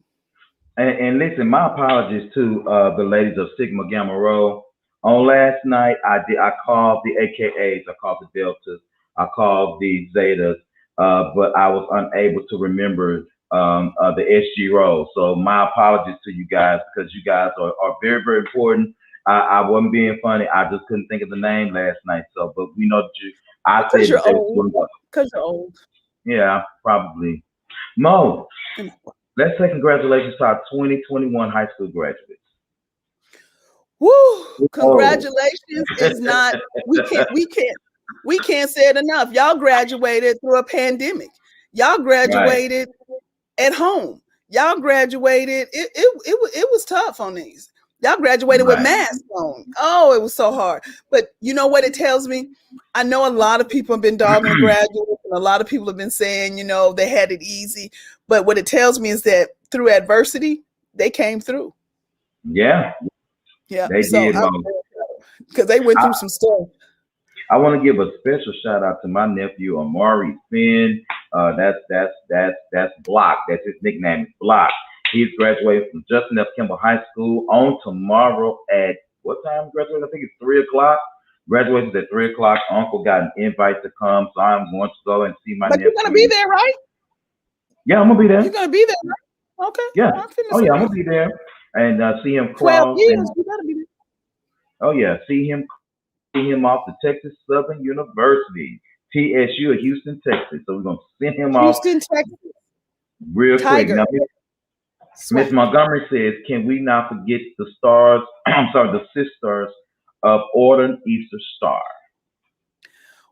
And listen, my apologies to the ladies of Sigma Gamma Rho. On last night, I called the AKAs, I called the Deltas, I called the Zetas, but I was unable to remember the SG Rho. So my apologies to you guys because you guys are very, very important. I wasn't being funny. I just couldn't think of the name last night. So, but we know that I said you're old. Because you're old. Yeah, probably. Mo, let's say congratulations to our 2021 high school graduates. Woo! Congratulations is not. We can't say it enough. Y'all graduated through a pandemic. Y'all graduated at home. Y'all graduated. It was tough on these. Y'all graduated with masks on. Oh, it was so hard. But you know what it tells me? I know a lot of people have been dogging the graduates, and a lot of people have been saying, they had it easy. But what it tells me is that through adversity, they came through. Yeah. Yeah. They did. Because they went through some stuff. I want to give a special shout out to my nephew Amari Finn. That's Block. That's his nickname. Is Block. He's graduating from Justin F. Kimball High School on tomorrow at what time? Graduation? I think it's 3:00. Graduation's at 3:00. Uncle got an invite to come, so I'm going to go and see my nephew. But you're gonna be there, right? Yeah, I'm gonna be there. You're gonna be there, right? Okay. Yeah. I'm gonna be there and see him. 12 years. You gotta be there. Oh yeah, see him off to Texas Southern University, TSU of Houston, Texas. So we're gonna send him off. Houston, Texas. Real quick. Now, Miss Montgomery says, can we not forget the stars? I'm sorry, the sisters of Order Easter Star.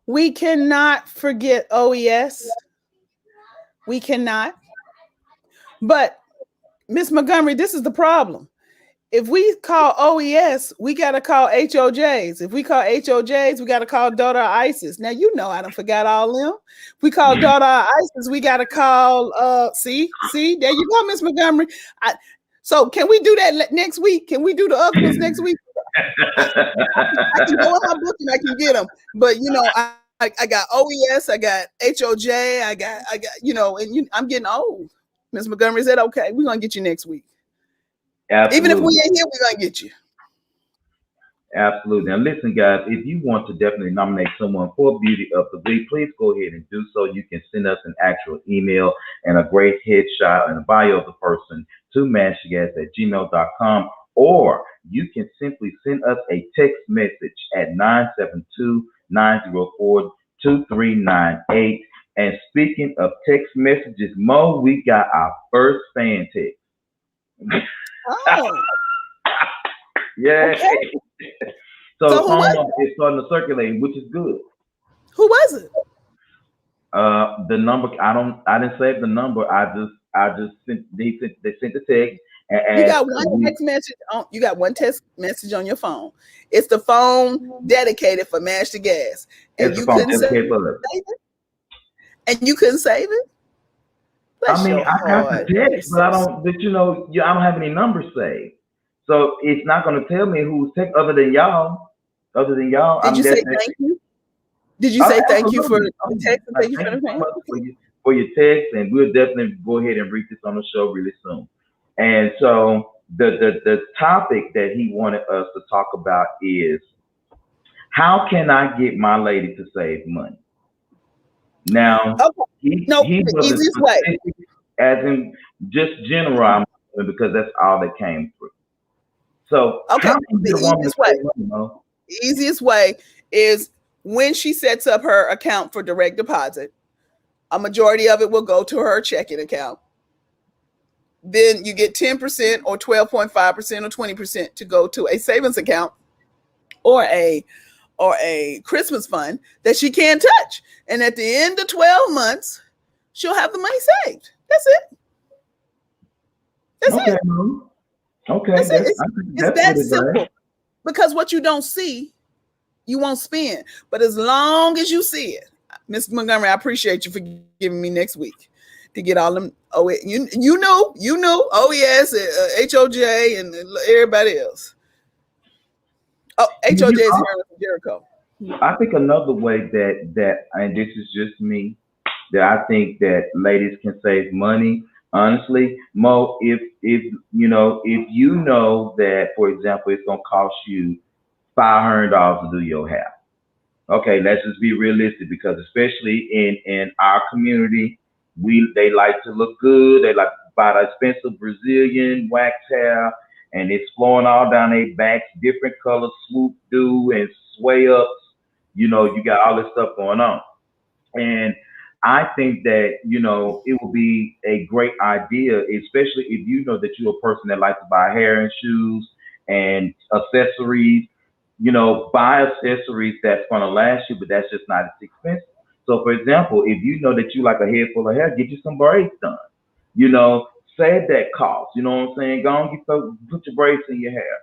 We cannot forget OES. We cannot. But Miss Montgomery, this is the problem. If we call OES, we got to call HOJs. If we call HOJs, we got to call Daughter of Isis. Now, I done forgot all them. If we call Daughter of Isis, we got to call, see, there you go, Miss Montgomery. So can we do that next week? Can we do the other ones next week? I can go in my book and I can get them. But, I got OES, I got HOJ, I got, I'm getting old. Miss Montgomery said, okay, we're going to get you next week. Absolutely. Even if we ain't here, we're going to get you. Absolutely. Now, listen, guys, if you want to definitely nominate someone for Beauty of the Week, please go ahead and do so. You can send us an actual email and a great headshot and a bio of the person to mashgas@gmail.com, or you can simply send us a text message at 972-904-2398. And speaking of text messages, Mo, we got our first fan text. Oh. Yeah. Okay. So the phone is starting to circulate, which is good. Who was it? The number, I didn't save the number. I just sent, they sent the text. And you got one text message on. You got one text message on your phone. It's the phone dedicated for Mash the Gas, and you couldn't save it. And you couldn't save it. I mean, I got the text, but I don't have any numbers saved. So it's not going to tell me who's text other than y'all. Did you say thank you? Did you say thank you for the text and thank you for the phone? for your text, and we'll definitely go ahead and read this on the show really soon. And so the topic that he wanted us to talk about is how can I get my lady to save money? Now, Okay. he No, he the wasn't easiest way. specific, as in just general, because that's all that came through. So Okay, how can you the get a woman to easiest way. save money, Mo? The easiest way is when she sets up her account for direct deposit. A majority of it will go to her checking account. Then you get 10% or 12.5% or 20% to go to a savings account or a Christmas fund that she can't touch. And at the end of 12 months, she'll have the money saved. That's it. That's Okay, it. Mo. Okay, That's it. I think It's that's that pretty simple. great. Because what you don't see, you won't spend. But as long as you see it, Mr. Montgomery, I appreciate you for giving me next week to get all them. Oh, you know, OES, HOJ, and everybody else. Oh, HOJ is here with Jericho. I think another way that and this is just me, that I think that ladies can save money. Honestly, Mo, if you know that, for example, it's gonna cost you $500 to do your hair. Okay, let's just be realistic, because especially in our community, they like to look good. They like to buy the expensive Brazilian wax hair, and it's flowing all down their backs, different colors, swoop do and sway ups. You know, you got all this stuff going on. And I think that, it would be a great idea, especially if you know that you're a person that likes to buy hair and shoes and accessories. Buy accessories that's going to last you, but that's just not as expensive. So, for example, if you know that you like a head full of hair, get you some braids done. Save that cost. You know what I'm saying? Go and put your braids in your hair.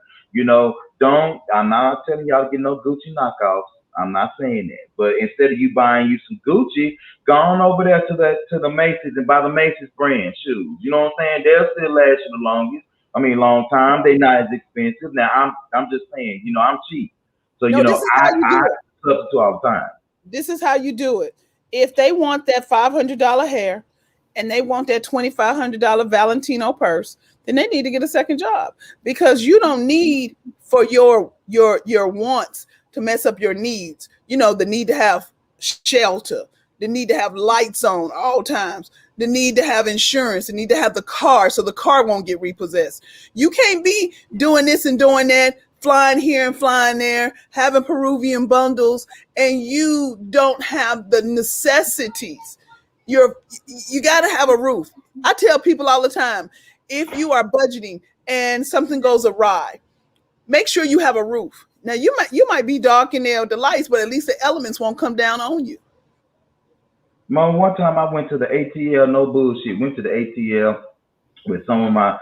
I'm not telling y'all to get no Gucci knockoffs. I'm not saying that. But instead of you buying you some Gucci, go on over there to the Macy's and buy the Macy's brand shoes. You know what I'm saying? They'll still last you the longest. Long time. They're not as expensive. Now I'm just saying, I'm cheap. So No, this is how you do it. Substitute all the time. This is how you do it. If they want that $500 hair and they want that $2,500 Valentino purse, then they need to get a second job, because you don't need for your wants to mess up your needs. The need to have shelter, the need to have lights on all times, the need to have insurance, the need to have the car so the car won't get repossessed. You can't be doing this and doing that, flying here and flying there, having Peruvian bundles, and you don't have the necessities. You got to have a roof. I tell people all the time, if you are budgeting and something goes awry, make sure you have a roof. Now you might be dark in there with the lights, but at least the elements won't come down on you. Mom, one time I went to the ATL, no bullshit, went to the ATL with some of my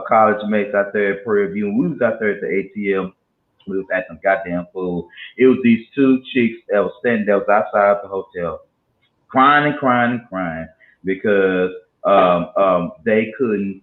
college mates out there at Prairie View. And we was out there at the ATL. We was acting goddamn fool. It was these two chicks that was standing there, was outside the hotel, crying because they couldn't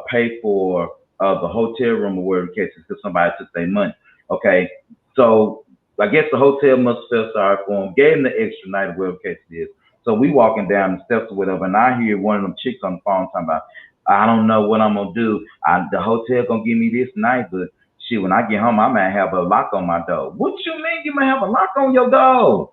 pay for the hotel room or whatever the case is, because somebody took their money. Okay, so I guess the hotel must have felt sorry for them, gave them the extra night or whatever the case is. So we walking down the steps or whatever, and I hear one of them chicks on the phone talking about, I don't know what I'm gonna do. The hotel gonna give me this night, but shit, when I get home, I might have a lock on my door. What you mean you might have a lock on your door?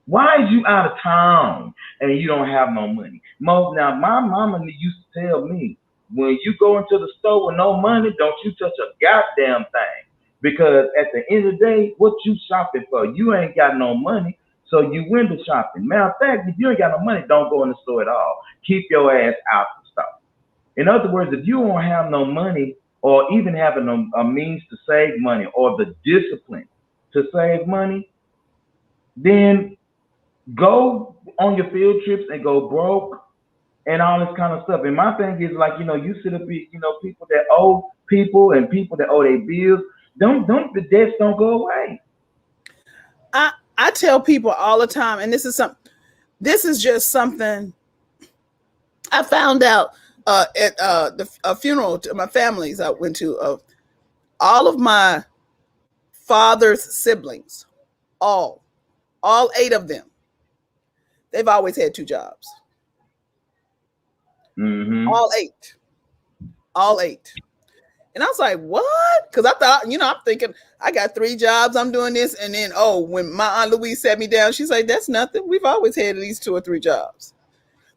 Why is you out of town and you don't have no money? Now, my mama used to tell me, when you go into the store with no money, don't you touch a goddamn thing. Because at the end of the day, what you shopping for? You ain't got no money, so you window shopping. Matter of fact, if you ain't got no money, don't go in the store at all. Keep your ass out the store. In other words, if you don't have no money, or even having a means to save money, or the discipline to save money, then go on your field trips and go broke and all this kind of stuff. And my thing is, like, you sit up, people that owe people and people that owe their bills, the debts don't go away. I tell people all the time, and this is just something I found out at a funeral to my families I went to. All of my father's siblings, all 8 of them, they've always had 2 jobs. Mm-hmm. All 8. All 8. And I was like, what? Because I thought, I'm thinking, I got 3 jobs, I'm doing this. And then, when my Aunt Louise sat me down, she's like, that's nothing. We've always had at least 2 or 3 jobs.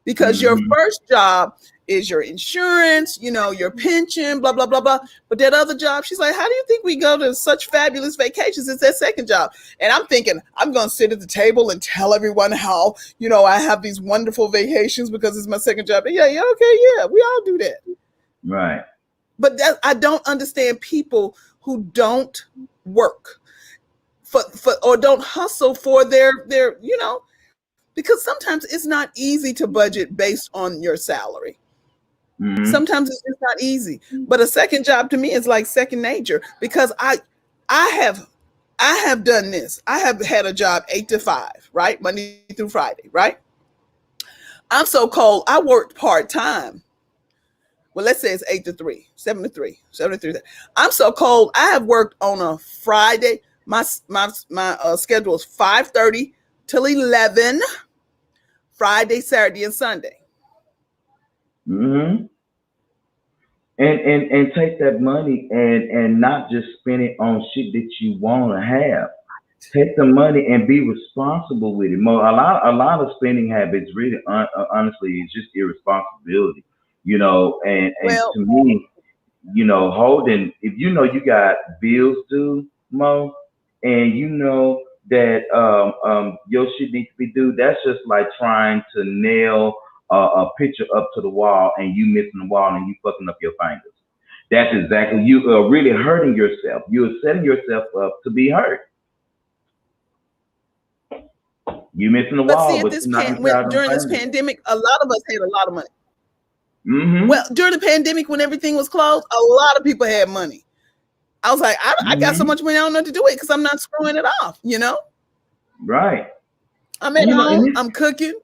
Because your first job is your insurance, your pension, blah, blah, blah, blah. But that other job, she's like, how do you think we go to such fabulous vacations? It's that second job. And I'm thinking, I'm going to sit at the table and tell everyone how, I have these wonderful vacations because it's my second job. Yeah, okay, yeah, we all do that. Right. But I don't understand people who don't work for or don't hustle for their because sometimes it's not easy to budget based on your salary. Mm-hmm. Sometimes it's just not easy. But a second job to me is like second nature because I have done this. I have had a job 8 to 5, right? Monday through Friday, right? I'm so cold. I worked part-time. Well, let's say it's 8 to 3, 7 to 3, 7 to 3. I'm so cold. I have worked on a Friday. My schedule is 5:30 till 11, Friday, Saturday, and Sunday. Mm-hmm. And take that money and not just spend it on shit that you want to have. Take the money and be responsible with it. A lot of spending habits really, honestly, is just irresponsibility. And to me, holding, if you got bills due, Mo, and that your shit needs to be due, that's just like trying to nail a picture up to the wall and you missing the wall and you fucking up your fingers. That's exactly, you are really hurting yourself. You're setting yourself up to be hurt. You missing the wall. But see, during this pandemic, a lot of us had a lot of money. Mm-hmm. Well, during the pandemic, when everything was closed, a lot of people had money. I was like, I got so much money, I don't know what to do with it because I'm not screwing it off, Right. I'm at home, I'm cooking.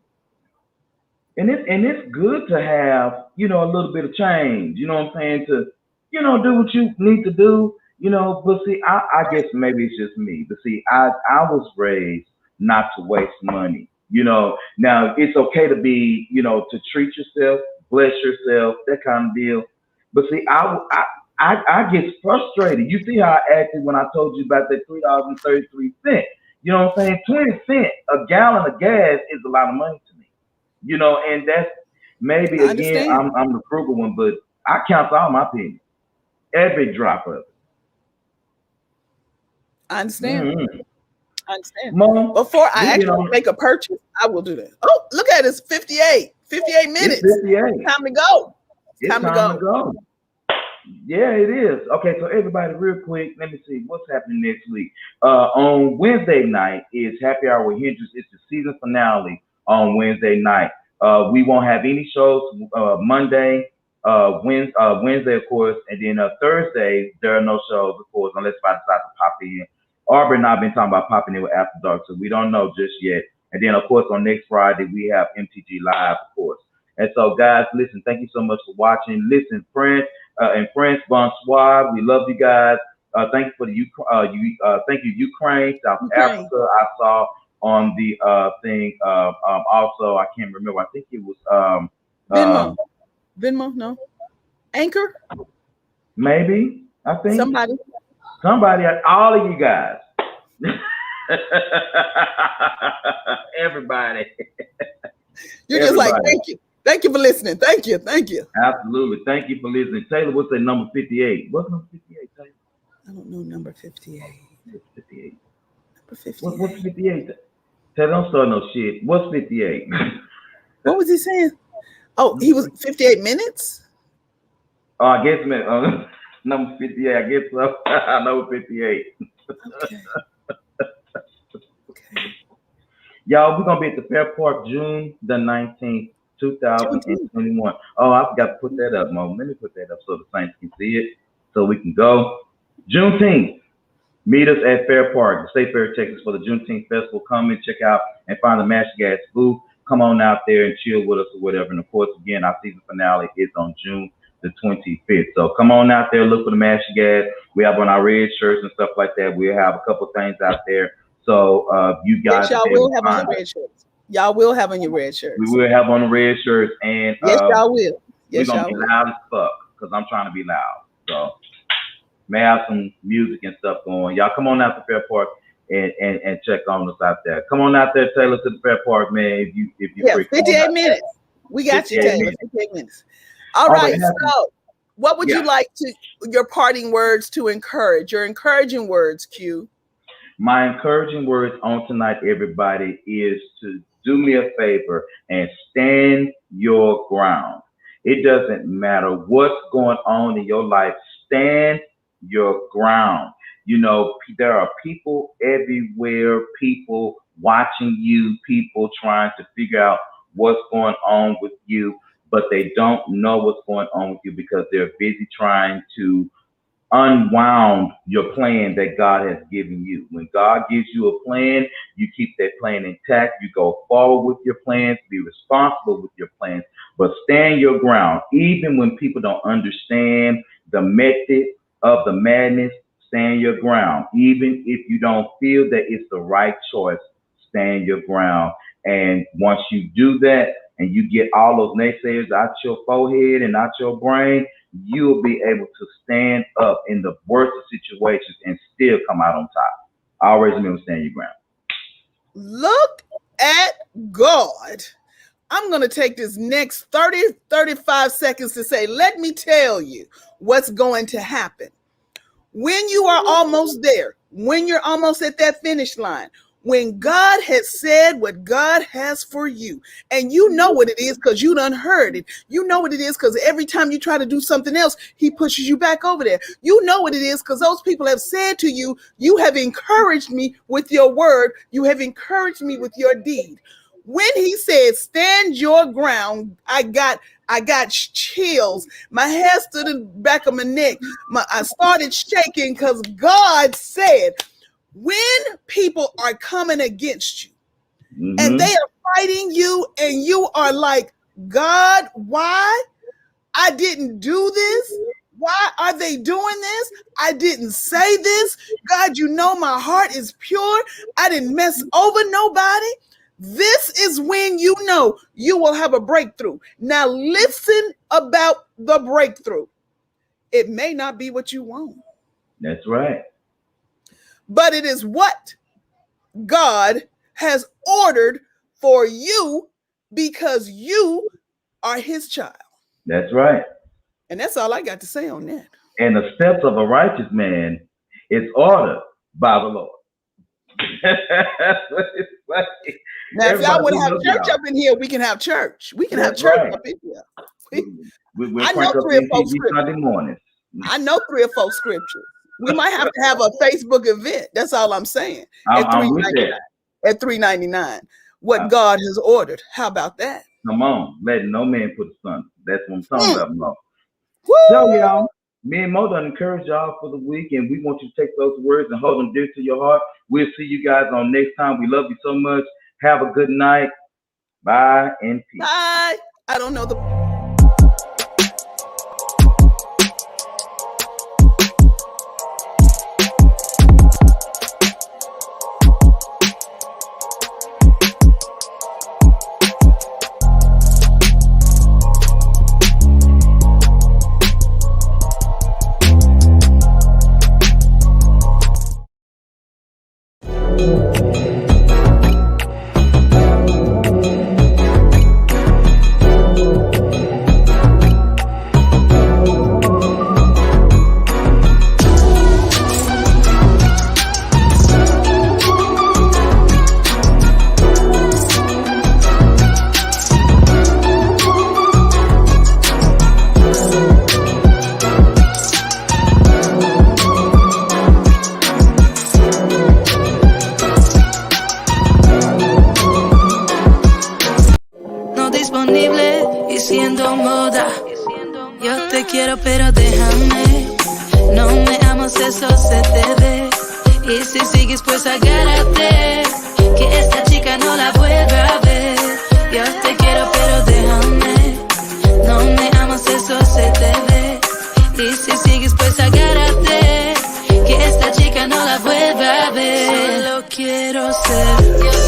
And it's good to have, a little bit of change, you know what I'm saying, to, do what you need to do, but see, I guess maybe it's just me, but see, I was raised not to waste money, now it's okay to be, to treat yourself, bless yourself, that kind of deal. But see, I get frustrated. You see how I acted when I told you about that $3.33. You know what I'm saying? 20 cents a gallon of gas is a lot of money to me. And that's maybe again I'm the frugal one, but I count all my pennies, every drop of it. I understand. Mm-hmm. I understand. Mom, before I actually make a purchase, I will do that. Oh, look at it. It's 58 minutes. It's 58. Time to go. It's time to go. Yeah, it is. Okay, so everybody, real quick, let me see what's happening next week. On Wednesday night is Happy Hour with Hendrix. It's the season finale on Wednesday night. We won't have any shows Monday, Wednesday, of course, and then Thursday there are no shows, of course, unless I decide to pop in. Aubrey and I have been talking about popping in with After Dark, so we don't know just yet. And then, of course, on next Friday we have MTG Live, of course. And so, guys, listen, thank you so much for watching. Listen, friends and friends, bonsoir. We love you guys. Thank you for thank you, Ukraine, South Africa. I saw on the thing. Also, I can't remember. I think it was Venmo, no. Anchor? Maybe. I think somebody, all of you guys. Everybody. You're just like, thank you. Thank you for listening. Thank you. Absolutely. Thank you for listening. Taylor, what's that number 58? What's number 58, Taylor? I don't know number 58. What's 58? Number 58. What's 58? Taylor, don't start no shit. What's 58? What was he saying? Oh, he was 58 minutes? Oh, I guess number 58. I guess so. I know 58. Okay. Y'all, we're going to be at the Fair Park June the 19th, 2021. Oh, I forgot to put that up, Mo. Let me put that up so the Saints can see it, so we can go. Juneteenth. Meet us at Fair Park, State Fair, Texas, for the Juneteenth Festival. Come and check out and find the Mash Gas booth. Come on out there and chill with us or whatever. And, of course, again, our season finale is on June the 25th. So come on out there, look for the Mash Gas. We have on our red shirts and stuff like that. We'll have a couple things out there. So you guys, y'all will have on the red shirts. Y'all will have on your red shirts. We will have on the red shirts, and Yes, y'all will. Yes, we're gonna y'all be will. loud as fuck because I'm trying to be loud. So may have some music and stuff going. Y'all come on out to Fair Park and check on us out there. Come on out there, Taylor, to the Fair Park, man. If you Yeah, free, 58 minutes. We got you, 58 Taylor. minutes. 58 minutes. All right. happy. So, what would Yeah. you like to your parting words to encourage? Your encouraging words, Q. My encouraging words on tonight, everybody, is to do me a favor and stand your ground. It doesn't matter what's going on in your life. Stand your ground. You know, there are people everywhere, people watching you, people trying to figure out what's going on with you, but they don't know what's going on with you because they're busy trying to unwound your plan that God has given you. When God gives you a plan, you keep that plan intact. You go forward with your plans, be responsible with your plans, but stand your ground. Even when people don't understand the method of the madness, stand your ground. Even if you don't feel that it's the right choice, stand your ground. And once you do that and you get all those naysayers out your forehead and out your brain, you'll be able to stand up in the worst of situations and still come out on top. Always remember, stand your ground. Look at God. I'm going to take this next 35 seconds to say, let me tell you what's going to happen. When you are almost there, when you're almost at that finish line, when God has said what God has for you, and you know what it is because you done heard it. You know what it is because every time you try to do something else, he pushes you back over there. You know what it is because those people have said to you, you have encouraged me with your word. You have encouraged me with your deed. When he said, stand your ground, I got chills. My hair stood in the back of my neck. I started shaking because God said, when people are coming against you and they are fighting you and you are like, God, why? I didn't do this. Why are they doing this? I didn't say this. God, you know my heart is pure. I didn't mess over nobody. This is when you know you will have a breakthrough. Now listen about the breakthrough. It may not be what you want. That's right. But it is what God has ordered for you because you are his child. That's right. And that's all I got to say on that. And the steps of a righteous man is ordered by the Lord. That's what it's like. Now, if y'all Everybody want to have knows church y'all. up in here, we can have church. We can have That's church right. up in here. We'll I know crank up 3 or 4 MTV scriptures. Sunday mornings. I know 3 or 4 scriptures. We might have to have a Facebook event. That's all I'm saying. I'm with that. At $3.99. What God has ordered. How about that? Come on, let no man put a son. That's what I'm talking about, Mo. Woo! So, y'all, me and Mo done encourage y'all for the week, and we want you to take those words and hold them dear to your heart. We'll see you guys on next time. We love you so much. Have a good night. Bye and peace. Bye. I don't know the. No disponible y siendo moda. Yo te quiero pero déjame. No me amas, eso se te ve. Y si sigues pues agárrate, que esta chica no la vuelva a ver. Yo te quiero pero déjame. No me amas, eso se te ve. Y si sigues pues agárrate, que esta chica no la vuelva a ver. Solo quiero ser